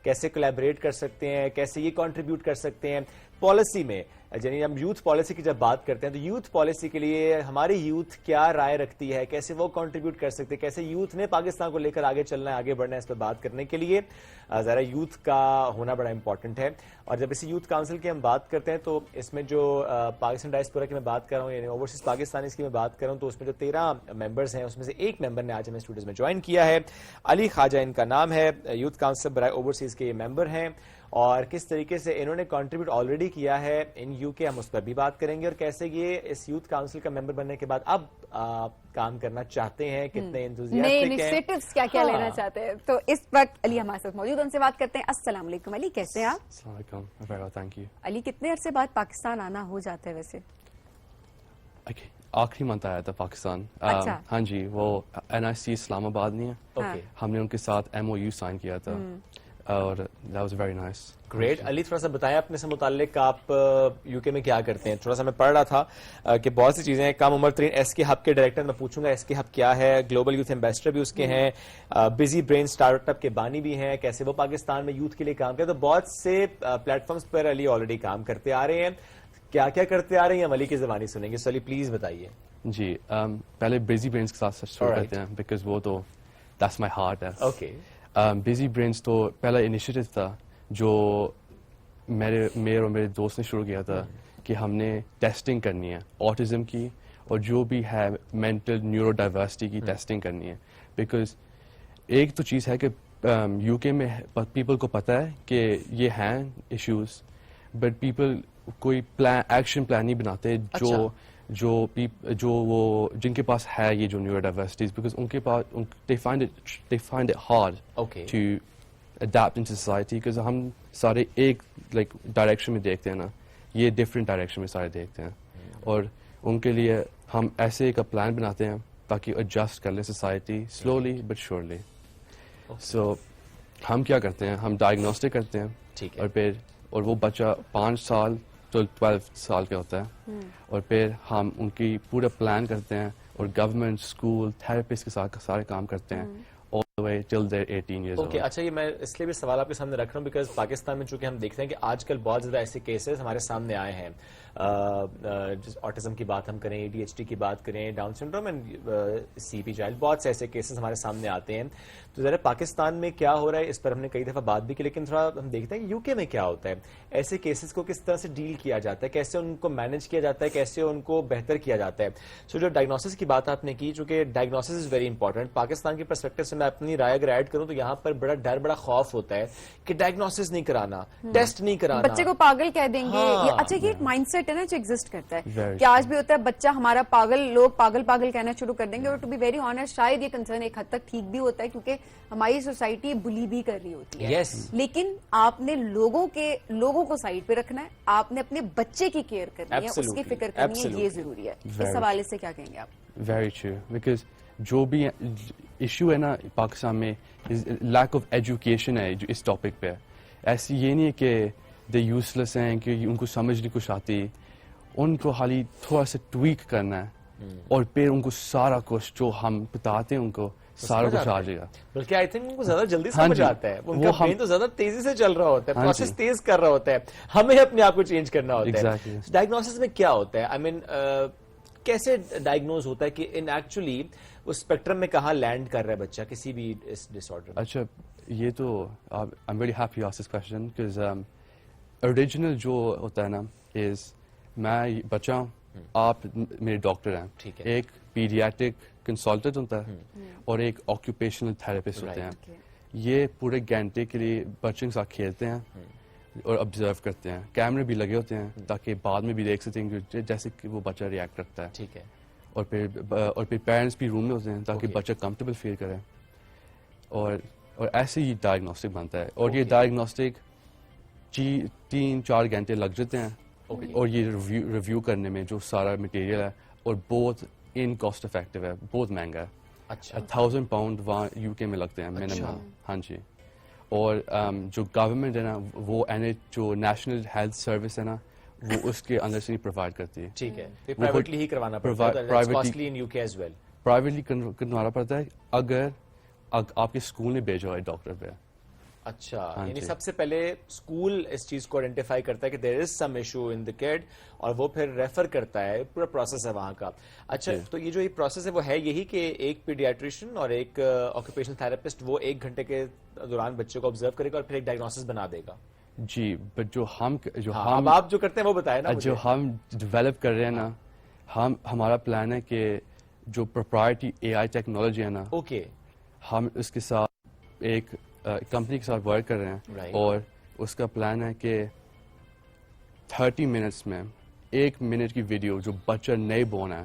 کیسے کولیبریٹ کر سکتے ہیں, کیسے یہ کنٹریبیوٹ کر سکتے ہیں پالیسی میں. یعنی ہم یوتھ پالیسی کی جب بات کرتے ہیں تو یوتھ پالیسی کے لیے ہماری یوتھ کیا رائے رکھتی ہے, کیسے وہ کنٹریبیوٹ کر سکتے ہیں, کیسے یوتھ نے پاکستان کو لے کر آگے چلنا ہے, آگے بڑھنا ہے, اس پہ بات کرنے کے لیے ذرا یوتھ کا ہونا بڑا امپورٹنٹ ہے. اور جب اسی یوتھ کاؤنسل کی ہم بات کرتے ہیں تو اس میں جو پاکستان ڈائسپورا کی میں بات کر رہا ہوں, یعنی اوورسیز پاکستانیز کی میں بات کر رہا ہوں, تو اس میں جو 13 ممبرز ہیں اس میں سے ایک ممبر نے آج ہمیں اسٹوڈیوز میں جوائن کیا ہے. علی خواجہ ان کا نام ہے, یوتھ کاؤنسل برائے اوورسیز کے یہ ممبر ہیں, اور کس طریقے سے انہوں نے کنٹریبیوٹ آلریڈی کیا ہے ان یو کے, ہم اس پر بھی بات کریں گے, اور کیسے یہ اس یوتھ کاؤنسل کا ممبر بننے کے بعد اب کام کرنا چاہتے ہیں, کتنے انتھوزیاسٹک ہیں, انیشیٹوز کیا لینا چاہتے ہیں. تو اس وقت علی ہمارے ساتھ موجود, ان سے بات کرتے ہیں. السلام علیکم علی, کیسے ہیں آپ؟ السلام علیکم, تھینک یو. علی کتنے عرصے بعد پاکستان آنا ہو جاتا ہے ویسے؟ آخری منتھ آیا تھا پاکستان. ہاں جی, وہ NIC اسلام آباد نہیں ہے, ہم نے ان کے ساتھ MOU سائن کیا تھا, اور that was very nice. Great. Ali تھوڑا سا بتائیں اپنے سے متعلق, آپ یو کے میں کیا کرتے ہیں؟ تھوڑا سا میں پڑھ رہا تھا کہ بہت سی چیزیں ہیں. کم عمر ترین ایس کے ہب کے ڈائریکٹر, میں پوچھوں گا ایس کے ہب کیا ہے, گلوبل یوتھ ایمبیسڈر بھی اس کے ہیں, بزی برین اسٹارٹ اپ کے بانی بھی ہیں, کیسے وہ پاکستان میں یوتھ کے لیے کام کرتے ہیں. تو بہت سے پلیٹ فارمز پر علی آلریڈی کام کرتے آ رہے ہیں. کیا کیا کرتے آ رہے ہیں, ہم علی کی زبانی سنیں گے. علی پلیز بتائیے. جی, پہلے بزی برینز کے ساتھ شروع کرتے ہیں, بیکاز وہ تو that's my heart ہے. اوکے. بزی برینز تو پہلا انیشیٹو تھا جو میرے اور میرے دوست نے شروع کیا تھا, کہ ہم نے ٹیسٹنگ کرنی ہے آٹزم کی, اور جو بھی ہے مینٹل نیورو ڈائیورسٹی کی ٹیسٹنگ کرنی ہے. بیکاز ایک تو چیز ہے کہ یو کے میں پیپل کو پتہ ہے کہ یہ ہیں ایشوز, بٹ پیپل کوئی ایکشن پلان نہیں بناتے جو وہ جن کے پاس ہے یہ جو نیورو ڈائیورسٹیز, بیکاز ان کے پاس they find it hard to adapt into society, because ہم سارے ایک لائک ڈائریکشن میں دیکھتے ہیں نا, یہ ڈفرینٹ ڈائریکشن میں سارے دیکھتے ہیں, اور ان کے لیے ہم ایسے ایک پلان بناتے ہیں تاکہ ایڈجسٹ کر لیں سوسائٹی سلولی بٹ شیورلی. سو ہم کیا کرتے ہیں, ہم ڈائگنوسٹک کرتے ہیں, اور وہ بچہ 5 سال تو 12 سال کا ہوتا ہے, اور پھر ہم ان کی پورا پلان کرتے ہیں, اور گورنمنٹ, اسکول, تھراپسٹ کے ساتھ سارے کام کرتے ہیں all the way till they're 18 years old. اچھا, یہ میں اس لیے بھی سوال آپ کے سامنے رکھ رہا ہوں بیکاز پاکستان میں چونکہ ہم دیکھتے ہیں کہ آج کل بہت زیادہ ایسے کیسز ہمارے سامنے آئے ہیں, آٹزم کی بات ہم کریں, ADHD کی بات کریں, down syndrome and CP child, بہت سے ایسے کیسز ہمارے سامنے آتے ہیں. تو ذرا پاکستان میں کیا ہو رہا ہے اس پر ہم نے کئی دفعہ بات بھی کی, لیکن تھوڑا ہم دیکھتے ہیں UK میں کیا ہوتا ہے, ایسے کیسز کو کس طرح سے ڈیل کیا جاتا ہے, کیسے ان کو مینج کیا جاتا ہے, کیسے ان کو بہتر کیا جاتا ہے. سو جو ڈائگنوسس کی بات آپ نے کی, چونکہ diagnosis is very important. Pakistan کی پرسپیکٹو سے میں اپنی رائے اگر ایڈ کروں تو یہاں پر بڑا ڈر, بڑا خوف ہوتا ہے کہ ڈائگنوسس نہیں کرانا, ٹیسٹ نہیں کرانا, بچے کو پاگل کہہ دیں گے. اچھا, یہ ایک مائنڈ سیٹ ہے نا جو ایگزسٹ کرتا ہے کہ آج بھی ہوتا ہے بچہ ہمارا پاگل, لوگ پاگل پاگل کہنا شروع کر دیں گے. اور ٹو بی ویری آنیسٹ شاید یہ کنسرن ایک حد تک ٹھیک بھی ہوتا ہے, کیونکہ ہماری سوسائٹی بلی بھی کر رہی ہوتی ہے. لیکن آپ نے لوگوں کو سائڈ پہ رکھنا ہے, آپ نے اپنے بچے کی کیئر کرنی ہے, اس کی فکر کرنی ہے, یہ ضروری ہے. اس حوالے سے کیا کہیں گے آپ؟ ویری ٹرو, بیکاز جو بھی ایشو ہے نا پاکستان میں, لیک آف ایجوکیشن ہے جو اس ٹاپک پہ. ایسی یہ نہیں ہے کہ دے یوزلیس ہیں, کہ ان کو سمجھ نہیں کچھ آتی, ان کو خالی تھوڑا سا ٹویک کرنا ہے, اور پھر ان کو سارا کچھ جو ہم بتاتے ہیں ان کو سارا کچھ آ جائے گا. بلکہ آئی تھنک ان کو زیادہ جلدی سمجھ آتا ہے, ان کا برین تو زیادہ تیزی سے چل رہا ہوتا ہے, پروسیس تیز کر رہا ہوتا ہے, ہمیں اپنے آپ کو چینج کرنا ہوتا ہے. ڈائگنوسس میں کیا ہوتا ہے, آئی مین کیسے ڈائگنوز ہوتا ہے کہ ان ایکچولی اس اسپیکٹرم میں کہاں لینڈ کر رہا ہے بچہ کسی بھی اس ڈس آرڈر میں؟ اچھا, یہ تو I am very happy you ask this question, because original جو ہوتا ہے نا از, میں بچہ ہوں, آپ میرے ڈاکٹر ہیں, ایک پیڈیاٹرک کنسلٹنٹ ہوتا ہے اور ایک آکوپیشنل تھراپسٹ ہوتے ہیں. یہ پورے گھنٹے کے لیے بچوں کے ساتھ کھیلتے ہیں اور آبزرو کرتے ہیں. کیمرے بھی لگے ہوتے ہیں تاکہ بعد میں بھی دیکھ سکتے ہیں جیسے کہ وہ بچہ ریئیکٹ کرتا ہے. ٹھیک ہے. اور پھر پیرنٹس بھی روم میں ہوتے ہیں تاکہ بچہ کمفرٹیبل فیل کرے. اور اور ایسے ہی ڈائگنوسٹک بنتا ہے اور یہ ڈائگنوسٹک 3-4 گھنٹے لگ جاتے ہیں اور یہ ریویو کرنے میں جو سارا مٹیریل ہے اور بہت ان کاسٹ افیکٹو ہے, بہت مہنگا ہے. اچھا 1000 پاؤنڈ وہاں یو کے میں لگتے ہیں منیمم. ہاں جی. اور جو گورنمنٹ ہے نا وہ جو نیشنل ہیلتھ سروس ہے نا وہ اس کے اندر سے ہی پرووائڈ کرتی ہے. ٹھیک ہے, پرائیویٹلی ہی کروانا پڑتا ہے, کاسٹلی ان یو کے ایز ویل. پرائیویٹلی کروانا پڑتا ہے اگر آپ کے اسکول نے بھیجا ہوا ہے ڈاکٹر پہ. اچھا, یعنی سب سے پہلے اسکول اس چیز کو آئیڈینٹیفائی کرتا ہے کہ دیر از سم ایشو ان دا کڈ اور وہ پھر ریفر کرتا ہے, پورا پروسیس ہے وہاں کا. اچھا تو یہ جو یہ پروسیس ہے وہ ہے یہی کہ ایک پیڈیاٹریشین اور ایک آکوپیشنل تھراپسٹ وہ 1 گھنٹے کے دوران بچے کو آبزرو کرے گا اور پھر ایک ڈائگنوسس بنا دے گا. جی, بٹ جو ہم اب آپ جو کرتے ہیں وہ بتائیں نا. جو ہم ڈیولپ کر رہے ہیں نا, ہمارا پلان ہے کہ جو پروپرائٹی اے آئی ٹیکنالوجی ہے نا, ہم اس کے ساتھ ایک کمپنی کے ساتھ ورک کر رہے ہیں اور اس کا پلان ہے کہ 30 منٹس میں 1 منٹ کی ویڈیو جو بچہ نئے بورن ہے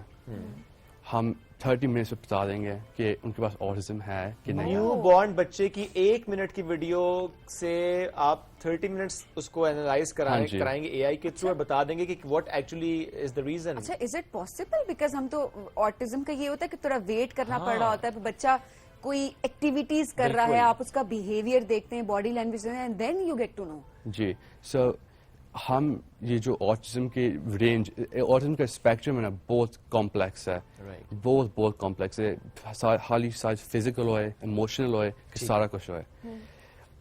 ہم 30 منٹس میں بتا دیں گے کہ ان کے پاس آٹزم ہے کہ نہیں. نیو بورن بچے کی 1 منٹ کی ویڈیو سے آپ 30 منٹس اس کو اینالائز کرائیں گے اے آئی کے تھرو اور بتا دیں گے کہ what actually is the reason. اچھا, از اٹ پاسبل؟ بیکاز ہم تو آٹزم کا یہ ہوتا ہے کہ تھوڑا ویٹ کرنا پڑ رہا ہوتا ہے, بچہ کوئی ایکٹیویٹیز کر رہا ہے, آپ اس کا بیہیویئر دیکھتے ہیں, body language and then you get to know. جی, سو ہم یہ جو آٹزم کی رینج, آٹزم کا اسپیکٹرم ہے نا بہت کمپلیکس ہے, بہت کمپلیکس ہے. خالی فزیکل ہوئے, ایموشنل ہوئے, سارا کچھ ہوئے.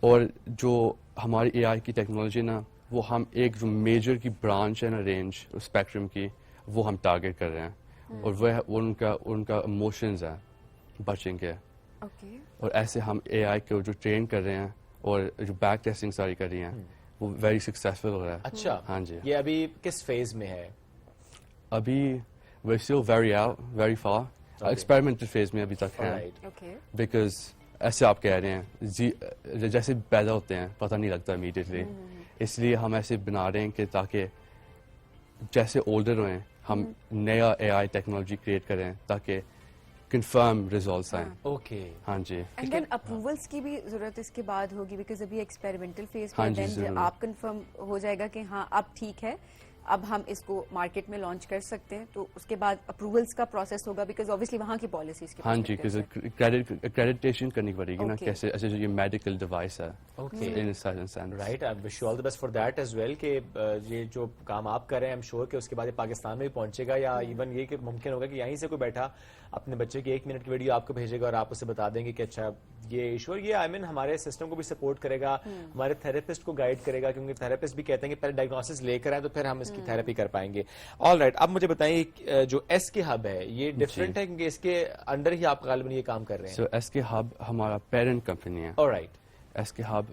اور جو ہماری اے آئی کی ٹیکنالوجی نا وہ ہم ایک جو میجر کی برانچ ہے نا رینج اسپیکٹرم کی وہ ہم ٹارگیٹ کر رہے ہیں اور وہ ان کا ایموشنز ہیں بچیں کے. اور ایسے ہم اے آئی کو جو ٹرین کر رہے ہیں اور جو بیک ٹیسٹنگ ساری کر رہی ہیں وہ ویری سکسیسفل ہو رہا ہے. اچھا, ہاں جی. یہ ابھی کس فیز میں ہے؟ ابھی we're still very far. Experimental phase میں ابھی تک ہے, بیکاز ایسے آپ کہہ رہے ہیں جیسے پیدا ہوتے ہیں پتہ نہیں لگتا امیڈیٹلی, اس لیے ہم ایسے بنا رہے ہیں کہ تاکہ جیسے اولڈر ہوئیں ہم نیا اے آئی ٹیکنالوجی کریٹ کریں تاکہ کنفرم ریزلٹس آئیں. اوکے, ہاں جی. اینڈ دین اپروولس کی بھی ضرورت اس کے بعد ہوگی بیکاز ابھی ایکسپیریمنٹل فیز پہ دین آپ کنفرم ہو جائے گا کہ ہاں اب ٹھیک ہے, اب ہم اس کو مارکیٹ میں لانچ کر سکتے ہیں, تو اس کے بعد اپروولس کا پروسیس ہوگا بیکاز اوبیسلی وہاں کی پالیسیز کے. ہاں جی, کریڈیٹیشن کرنی پڑے گی نا کیسے ایسے جو یہ میڈیکل ڈیوائس ہے. Right, I wish you all the best for that as well کہ یہ جو کام آپ کر رہے ہیں ایم شیور کہ اس کے بعد یہ پاکستان میں بھی پہنچے گا, یا ایون یہ کہ ممکن ہوگا کہ یہیں سے کوئی بیٹھا اپنے بچے کی 1 منٹ کی ویڈیو آپ کو بھیجے گا اور آپ اسے بتا دیں گے کہ اچھا یہ ایشو, اور یہ آئی مین ہمارے سسٹم کو بھی سپورٹ کرے گا, ہمارے تھراپسٹ کو گائیڈ کرے گا, کیونکہ تھراپسٹ بھی کہتے ہیں کہ پہلے ڈائگنوسس لے کر آئیں تو پھر ہم اس کی تھراپی کر پائیں گے. آل رائٹ, اب مجھے بتائیں جو ایس کے ہب ہے یہ ڈفرینٹ ہے کیونکہ اس کے انڈر ہی آپ غالباً یہ کام کر رہے ہیں. سو ایس کے ہب ہمارا پیرنٹ کمپنی ہے. Alright, S K Hub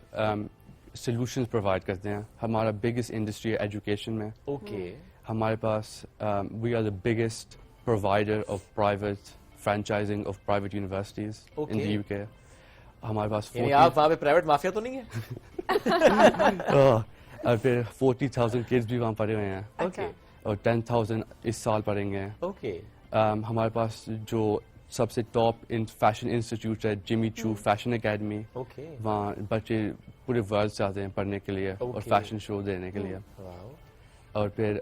solutions provide کرتے ہیں. ہمارا بگیسٹ انڈسٹری ہے ایجوکیشن میں. اوکے, ہمارے پاس we are the biggest provider of private franchising of private universities in the U K. ہمارے پاس آپ وہاں پہ پرائیویٹ مافیا تو نہیں ہے؟ اور پھر 40,000 کڈس بھی وہاں پڑھے ہوئے ہیں اور 10,000 اس سال پڑھیں گے. اوکے, ہمارے پاس جو سب سے ٹاپ فیشن انسٹیٹیوٹ ہے جمی چو فیشن اکیڈمی. وہاں بچے پورے ورلڈ سے آتے ہیں پڑھنے کے لیے اور فیشن شو دینے کے لیے. اور پھر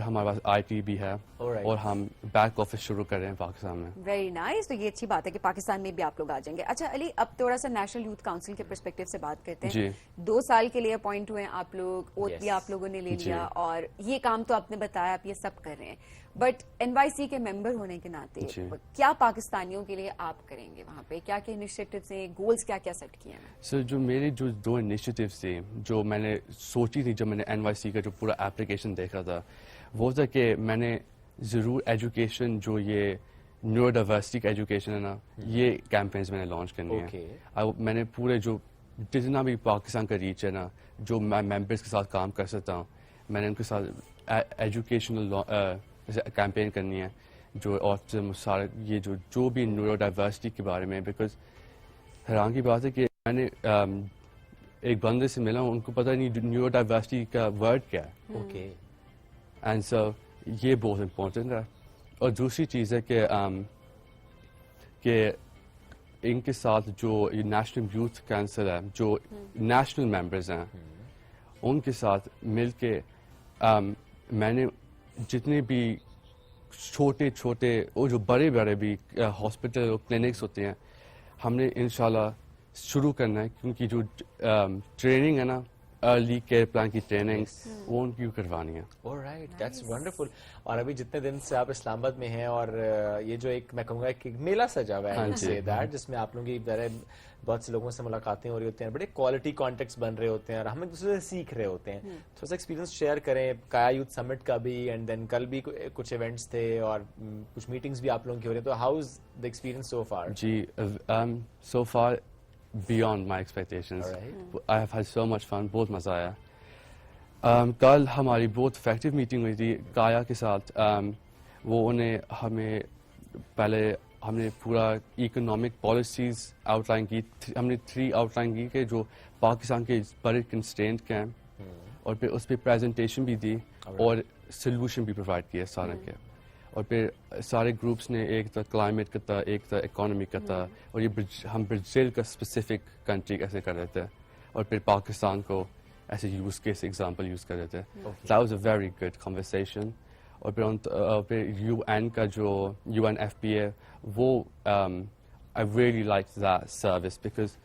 ہمارے پاس آئی ٹی بھی ہے اور ہم بیک آفس شروع کر رہے ہیں پاکستان میں. ویری نائس, تو یہ اچھی بات ہے کہ پاکستان میں بھی آپ لوگ آ جائیں گے. اچھا علی, اب تھوڑا سا نیشنل یوتھ کاؤنسل کے پرسپیکٹو سے بات کرتے ہیں. 2 سال کے لیے اپوائنٹ ہوئے ہیں آپ لوگ, اوتھ بھی آپ لوگوں نے لے لیا اور یہ کام تو آپ نے بتایا آپ یہ سب کر رہے ہیں, بٹ NYC کے ممبر ہونے کے ناطے کیا پاکستانیوں کے لیے آپ کریں گے وہاں پہ, کیا کیا انیشیٹوز ہیں, گولز کیا کیا سیٹ کیے ہیں؟ سر جو میری جو 2 انیشیٹوز تھے جو میں نے سوچی تھی جب میں نے NYC کا جو پورا ایپلیکیشن دیکھا تھا, وہ تھا کہ میں نے ضرور ایجوکیشن جو یہ نیورو ڈائیورسٹی کا ایجوکیشن ہے نا یہ کیمپینز میں نے لانچ کرنی ہے. میں نے پورے جو جتنا بھی پاکستان کا ریچ ہے نا جو میں ممبرس کے ساتھ کام کر سکتا ہوں میں نے ان کے ساتھ ایجوکیشنل کیمپین کرنی ہے جو آٹزم سارے یہ جو بھی نیورو ڈائیورسٹی کے بارے میں. بیکاز حیران کی بات ہے کہ میں نے ایک بندے سے ملا ہوں ان کو پتہ نہیں نیورو ڈائیورسٹی کا ورڈ کیا ہے. اوکے, اینڈ سو یہ بہت امپورٹنٹ ہے. اور دوسری چیز ہے کہ ان کے ساتھ جو نیشنل یوتھ کونسل ہے, جو نیشنل ممبرز ہیں, ان کے ساتھ مل کے میں نے جتنے بھی چھوٹے چھوٹے اور جو بڑے بڑے بھی ہاسپٹل اور کلینکس ہوتے ہیں, ہم نے انشاءاللہ شروع کرنا ہے, کیونکہ جو ٹریننگ ہے نا, ارلی کیئر پلان کی ٹریننگ, وہ ان کی کروانی ہے. Alright, that's wonderful. اور ابھی جتنے دن سے آپ اسلام آباد میں ہیں, اور یہ جو ایک میں کہوں گا ایک میلہ سجا ہوا ہے, جس میں آپ لوگوں کی بہت سے لوگوں سے ملاقاتیں ہو رہی ہوتی ہیں, بڑے کوالٹی کانٹیکٹس بن رہے ہوتے ہیں, اور ہم ایک دوسرے سے سیکھ رہے ہوتے ہیں. تھوڑا سا ایکسپیرینس شیئر کریں کایا یوتھ سمٹ کا بھی, اینڈ دین کل بھی کچھ ایونٹس تھے اور کچھ میٹنگز بھی آپ لوگوں کی ہو رہی ہیں, تو how is the experience so far? جی, so far beyond my expectations. I have had so much fun, بہت مزہ آیا. کل ہماری بہت افیکٹو میٹنگ ہوئی تھی کایا کے ساتھ. وہ انہیں ہمیں پہلے ہم نے پورا اکنامک پالیسیز آؤٹ لائن کی, ہم نے 3 آؤٹ لائن کی کہ جو پاکستان کے بڑے کنسٹرینٹ کے ہیں, اور پھر اس پہ پریزنٹیشن بھی دی اور سلوشن بھی پرووائڈ کیا سارے کے. اور پھر سارے گروپس نے ایک تھا کلائمیٹ کا تھا, ایک تھا اکانومی کا تھا, اور یہ ہم برازیل کا اسپیسیفک کنٹری ایسے کر رہے تھے, اور پھر پاکستان کو ایسے یوز کیس ایگزامپل یوز کر رہے تھے. That was a very good conversation. اور پھر یو این کا جو UNFPA, وہ I really like that service, because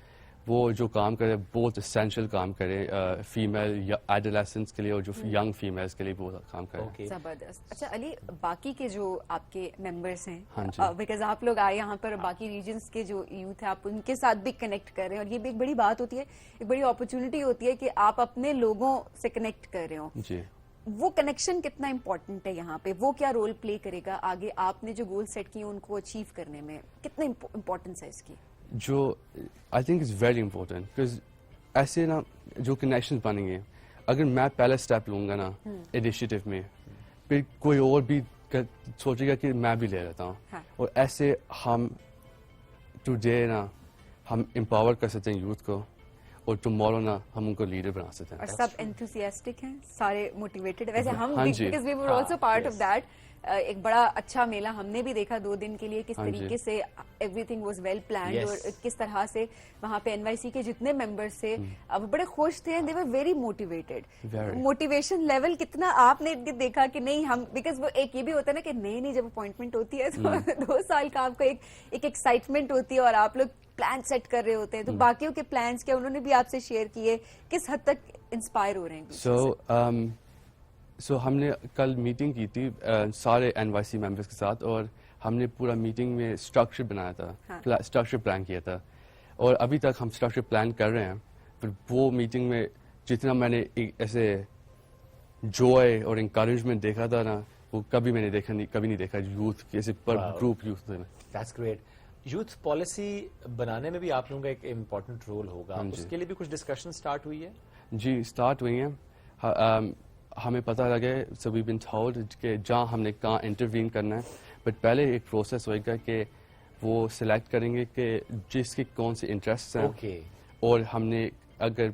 وہ جو کام کرے بہت اسینشیل کام کرے فیمیل ایڈولیسنٹس کے لیے, اور جو ینگ فیمیلس کے لیے بہت کام کرے. زبردست. اچھا علی, باقی کے جو آپ کے ممبرس ہیں, بیکاز آپ لوگ آئے یہاں پر, باقی ریجنس کے جو یوتھ ہے آپ ان کے ساتھ بھی کنیکٹ کر رہے ہیں, اور یہ بھی ایک بڑی بات ہوتی ہے, ایک بڑی اپرچونٹی ہوتی ہے کہ آپ اپنے لوگوں سے کنیکٹ کر رہے ہوں. جی, وہ کنیکشن کتنا امپورٹنٹ ہے یہاں پہ, وہ کیا رول پلے کرے گا آگے آپ نے جو گول سیٹ کیے ان کو اچیو کرنے میں, کتنا امپورٹنس ہے اس کی؟ جو I think is very important, because ایسے نا جو کنیکشن بنیں گے, اگر میں پہلا اسٹیپ لوں گا نا انیشیٹو میں, پھر کوئی اور بھی سوچے گا کہ میں بھی لے لیتا ہوں, اور ایسے ہم ٹوڈے نا ہم امپاور کر سکتے ہیں یوتھ کو, اور ٹمورو نا ہم ان کو لیڈر بنا سکتے ہیں. اور سب انتھوسیاسٹک ہیں, سارے موٹیویٹڈ. ویسے ہم because we were also part of that, ایک بڑا اچھا میلہ ہم نے بھی دیکھا 2 دن کے لیے, کس طریقے سے everything was well planned, اور کس طرح سے وہاں پہ NYC کے جتنے ممبرس تھے وہ بڑے خوش تھے, they were very motivated. Motivation level کتنا آپ نے دیکھا کہ نہیں ہم, بیکاز وہ ایک یہ بھی ہوتا ہے نا کہ نئی جب اپوائنٹمنٹ ہوتی ہے تو 2 سال کا آپ کو ایک ایکسائٹمنٹ ہوتی ہے, اور آپ لوگ پلان سیٹ کر رہے ہوتے ہیں, تو باقیوں کے پلانس کیا انہوں نے بھی آپ سے شیئر کیے, کس حد تک انسپائر ہو رہے ہیں؟ سو ہم نے کل میٹنگ کی تھی سارے NYC ممبرس کے ساتھ, اور ہم نے پورا میٹنگ میں اسٹرکچر بنایا تھا, اسٹرکچر پلان کیا تھا, اور ابھی تک ہم اسٹرکچر پلان کر رہے ہیں. پھر وہ میٹنگ میں جتنا میں نے ایسے جوائے اور انکریجمنٹ دیکھا تھا نا, وہ کبھی میں نے کبھی نہیں دیکھا یوتھ کیسے پر گروپ یوتھ میں. That's great. یوتھ پالیسی بنانے میں بھی آپ لوگوں کا ایک امپورٹنٹ رول ہوگا, اس کے لیے بھی کچھ ڈسکشن سٹارٹ ہوئی ہے؟ جی, اسٹارٹ ہوئی ہیں. ہمیں پتہ لگے, سو وی بین ٹولڈ کہ جہاں ہم نے کہاں انٹروین کرنا ہے, بٹ پہلے ایک پروسیس ہوئے گا کہ وہ سلیکٹ کریں گے کہ جس کے کون سے انٹرسٹ ہیں, اور ہم نے اگر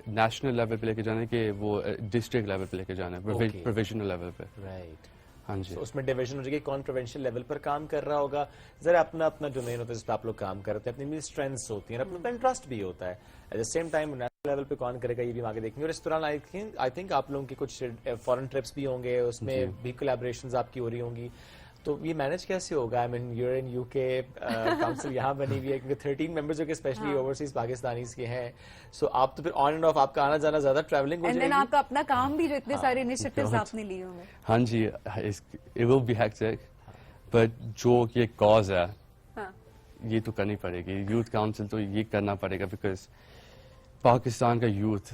نیشنل لیول پہ لے کے جانا ہے کہ وہ ڈسٹرکٹ لیول پہ لے کے جانا ہے, پروویژنل لیول پہ. رائٹ. ہاں جی, اس میں ڈویژن ہو جائے گی, کون پروونشل لیول پر کام کر رہا ہوگا, ذرا اپنا ڈومین ہوتا ہے جس پہ آپ لوگ کام کرتے ہیں, اپنی اسٹرینتھس ہوتی ہیں, اپنا انٹرسٹ بھی ہوتا ہے. At the same time national level پہ کون کرے گا یہ بھی آگے دیکھیں گے. اور اس دوران آئی تھنک آپ لوگوں کے کچھ فارن ٹرپس بھی ہوں گے, اس میں بھی کولیبریشنز آپ کی ہو رہی ہوں گی, تو یہ مینج کیسے ہوگا؟ آئی مین یو ان UK کاؤنسل یہاں بنی ہوئی ہے, کیونکہ 13 ممبرز جو کہ اسپیشلی اوورسیز پاکستانیز کے ہیں, سو آپ تو پھر آن اینڈ آف آپ کا آنا جانا زیادہ ٹریولنگ ہو جائے گی, آپ کا اپنا کام بھی جو اتنے سارے انیشیٹیوز آپ نے لیے ہوں گے. ہاں جی, it will be hectic, but جو یہ کاز ہے یہ تو کرنی پڑے گی. یوتھ کاؤنسل تو یہ کرنا پڑے گا, بیکاز پاکستان کا یوتھ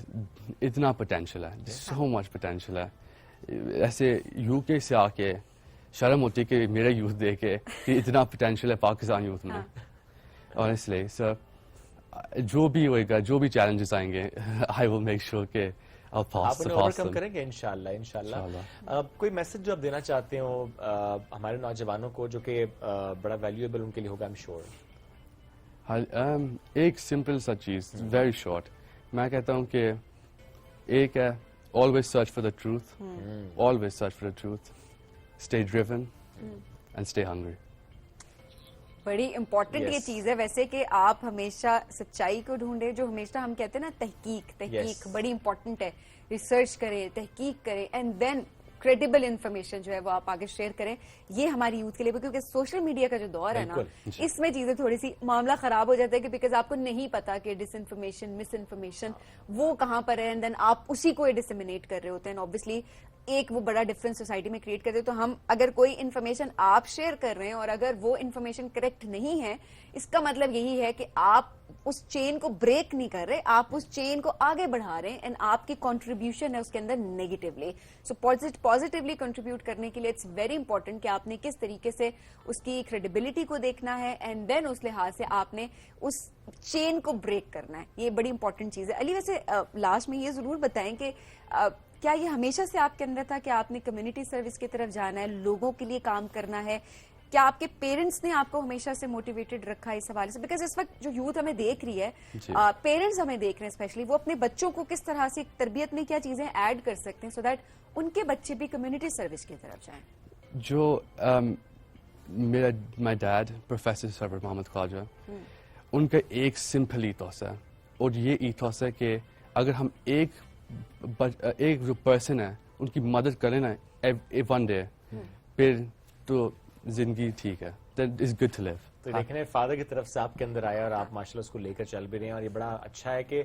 اتنا پوٹینشیل ہے, سو مچ پوٹینشیل ہے. ایسے UK سے آ کے شرم ہوتی ہے کہ میرا یوتھ دیکھے کہ اتنا پوٹینشیل ہے پاکستان یوتھ میں. اور اس لیے سر جو بھی ہوئے گا, جو بھی چیلنجز آئیں گے, آئی ول میک شیور کہ آپ انہیں اوورکم کریں گے انشاءاللہ. کوئی میسج جو آپ دینا چاہتے ہو ہمارے نوجوانوں کو جو کہ بڑا ویلیویبل ان کے لیے ہوگا, آئی ایم شیور؟ ایک سمپل سا چیز, ویری شارٹ, میں کہتا ہوں کہ ایک ہے always search for the truth, always search for the truth, stay driven and stay hungry. بڑی امپورٹنٹ یہ چیز ہے ویسے کہ آپ ہمیشہ سچائی کو ڈھونڈیں. جو ہمیشہ ہم کہتے ہیں نا تحقیق بڑی امپورٹنٹ ہے. ریسرچ کریں, تحقیق کریں, اینڈ دین کریڈیبل انفارمیشن جو ہے وہ آپ آگے شیئر کریں. یہ ہماری یوتھ کے لیے, کیونکہ سوشل میڈیا کا جو دور ہے نا, اس میں چیزیں تھوڑی سی معاملہ خراب ہو جاتا ہے کہ بیکاز آپ کو نہیں پتا کہ ڈس انفارمیشن, مس انفارمیشن وہ کہاں پر ہے, اینڈ دین آپ اسی کو ڈسیمینیٹ کر رہے ہوتے ہیں. اوبویسلی ایک وہ بڑا ڈفرینس سوسائٹی میں کریٹ کرتے ہیں. تو ہم اگر کوئی انفارمیشن آپ شیئر کر رہے ہیں اور اگر وہ انفارمیشن کریکٹ نہیں ہے, اس کا مطلب یہی ہے کہ آپ اس چین کو بریک نہیں کر رہے, آپ اس چین کو آگے بڑھا رہے ہیں, اینڈ آپ کی کنٹریبیوشن ہے اس کے اندر نیگیٹولی. سو پازیٹیولی کنٹریبیوٹ کرنے کے لیے اٹس ویری امپورٹنٹ کہ آپ نے کس طریقے سے اس کی کریڈیبلٹی کو دیکھنا ہے, اینڈ دین اس لحاظ سے آپ نے اس چین کو بریک کرنا ہے. یہ بڑی امپورٹنٹ چیز ہے. علی ویسے لاسٹ میں یہ ضرور بتائیں کہ کیا یہ ہمیشہ سے آپ کے اندر تھا کہ آپ نے کمیونٹی سروس کی طرف جانا ہے, لوگوں کے لیے کام کرنا ہے؟ کیا آپ کے پیرنٹس نے آپ کو ہمیشہ سے موٹیویٹڈ رکھا اس حوالے سے؟ بیکاز اس وقت جو یوتھ ہمیں دیکھ رہی ہے, پیرنٹس ہمیں دیکھ رہے ہیں اسپیشلی, وہ اپنے بچوں کو کس طرح سے تربیت میں کیا چیزیں ایڈ کر سکتے ہیں سو دیٹ ان کے بچے بھی کمیونٹی سروس کی طرف جائیں؟ جو میرا مائی ڈیڈ پروفیسر سرور محمد خواجہ, ان کا ایک سمپل ایتھوس ہے, اور یہ ایتھوس ہے کہ اگر ہم ایک جو پرسن ہے ان کی مدد کریں نا ون ڈے, پھر تو زندگی ٹھیک ہے. That is good to live. تو دیکھیں فادر کی طرف سے آپ کے اندر آیا اور آپ ماشاءاللہ اس کو لے کر چل بھی رہے ہیں, اور یہ بڑا اچھا ہے کہ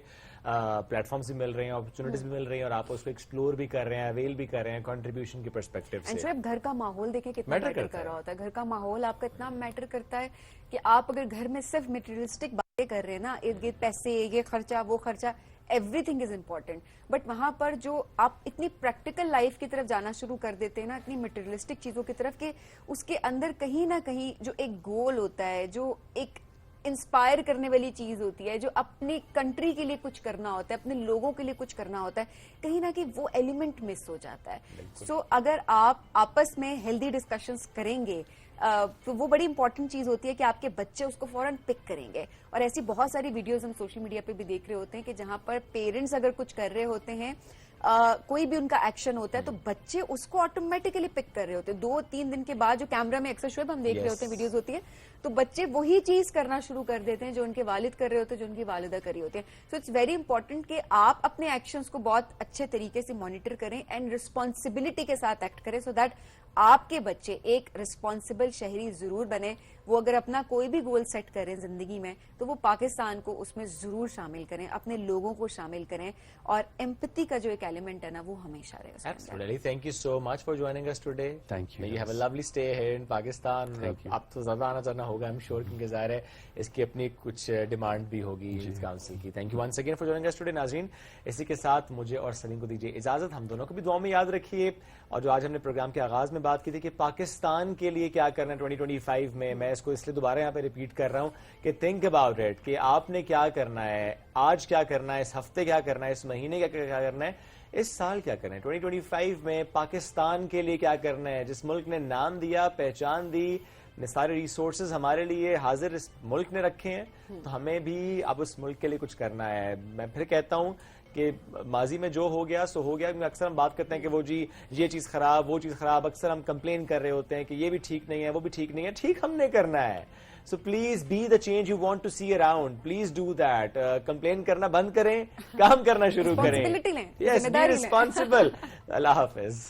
پلیٹ فارمز بھی مل رہے ہیں, اپرچونیٹیز بھی مل رہی ہیں, اور آپ اس کو ایکسپلور بھی کر رہے ہیں, اویل بھی کر رہے ہیں کنٹریبیوشن کی پرسپیکٹیو سے. اینڈ گھر کا ماحول دیکھیں کتنا میٹر کر رہا ہوتا ہے. گھر کا ماحول آپ کا اتنا میٹر کرتا ہے کہ آپ اگر گھر میں صرف میٹیریلسٹک باتیں کر رہے ہیں نا, ارد گرد پیسے, یہ خرچہ, وہ خرچہ, every thing is important, but وہاں پر جو آپ اتنی پریکٹیکل لائف کی طرف جانا شروع کر دیتے ہیں نا, اتنی مٹیریلسٹک چیزوں کی طرف, کہ اس کے اندر کہیں نہ کہیں جو ایک گول ہوتا ہے, جو ایک انسپائر کرنے والی چیز ہوتی ہے, جو اپنی کنٹری کے لیے کچھ کرنا ہوتا ہے, اپنے لوگوں کے لیے کچھ کرنا ہوتا ہے, کہیں نہ کہیں وہ ایلیمنٹ مس ہو جاتا ہے. سو اگر آپ آپس میں ہیلدی ڈسکشنز کریں گے تو وہ بڑی امپورٹنٹ چیز ہوتی ہے کہ آپ کے بچے اس کو فوراً پک کریں گے. اور ایسی بہت ساری ویڈیوز ہم سوشل میڈیا پہ بھی دیکھ رہے ہوتے ہیں کہ جہاں پر پیرنٹس اگر کچھ کر رہے ہوتے ہیں, کوئی بھی ان کا ایکشن ہوتا ہے, تو بچے اس کو آٹومیٹیکلی پک کر رہے ہوتے ہیں. 2-3 دن کے بعد جو کیمرہ میں اکثر شعیب ہم دیکھ رہے ہوتے ہیں, ویڈیوز ہوتی ہیں, تو بچے وہی چیز کرنا شروع کر دیتے ہیں جو ان کے والد کر رہے ہوتے ہیں, جو ان کی والدہ کر رہی ہوتے ہیں. سو اٹس ویری امپورٹنٹ کہ آپ اپنے ایکشنز کو بہت اچھے طریقے سے مانیٹر کریں اینڈ رسپانسبلٹی کے ساتھ ایکٹ کریں, سو دیٹ آپ کے بچے ایک رسپانسبل شہری ضرور بنے. وہ اگر اپنا کوئی بھی گول سیٹ کریں زندگی میں, تو وہ پاکستان کو اس میں ضرور شامل کریں, اپنے لوگوں کو شامل کریں, اور ایمپتھی کا جو ایک ایلیمنٹ ہے نا, وہ ہمیشہ رہے. Absolutely. Thank you so much for joining us today. Thank you. You have a lovely stay here in Pakistan. آپ تو زیادہ آنا جانا ہوگا I'm sure, کیونکہ ظاہر ہے اس کی اپنی کچھ ڈیمانڈ بھی ہوگی کاؤنسل کی. Thank you once again for joining us today. ناظرین, اسی کے ساتھ مجھے اور سلیم کو دیجیے اجازت. ہم دونوں کو بھی دعا میں یاد رکھیے. اور جو آج ہم نے پروگرام کے آغاز میں بات کی تھی کہ پاکستان کے لیے کیا کرنا ہے 2025 میں, میں اس کو اس لیے دوبارہ یہاں پہ ریپیٹ کر رہا ہوں کہ تھنک اباؤٹ اٹ, کہ آپ نے کیا کرنا ہے, آج کیا کرنا ہے, اس ہفتے کیا کرنا ہے, اس مہینے کیا کرنا ہے, اس سال کیا کرنا ہے, 2025 میں پاکستان کے لیے کیا کرنا ہے. جس ملک نے نام دیا, پہچان دی, نے سارے ریسورسز ہمارے لیے حاضر اس ملک نے رکھے ہیں, تو ہمیں بھی اب اس ملک کے لیے کچھ کرنا ہے. میں پھر کہتا ہوں کہ ماضی میں جو ہو گیا سو ہو گیا. اکثر ہم بات کرتے ہیں کہ وہ جی یہ چیز خراب, وہ چیز خراب, اکثر ہم کمپلین کر رہے ہوتے ہیں کہ یہ بھی ٹھیک نہیں ہے, وہ بھی ٹھیک نہیں ہے. ٹھیک ہم نے کرنا ہے. So please be the change you want to see around. Please do that. Complain کرنا بند کریں, کام کرنا شروع کریں. رسپانسبلٹی لیں. یس, بی ریسپانسبل. اللہ حافظ.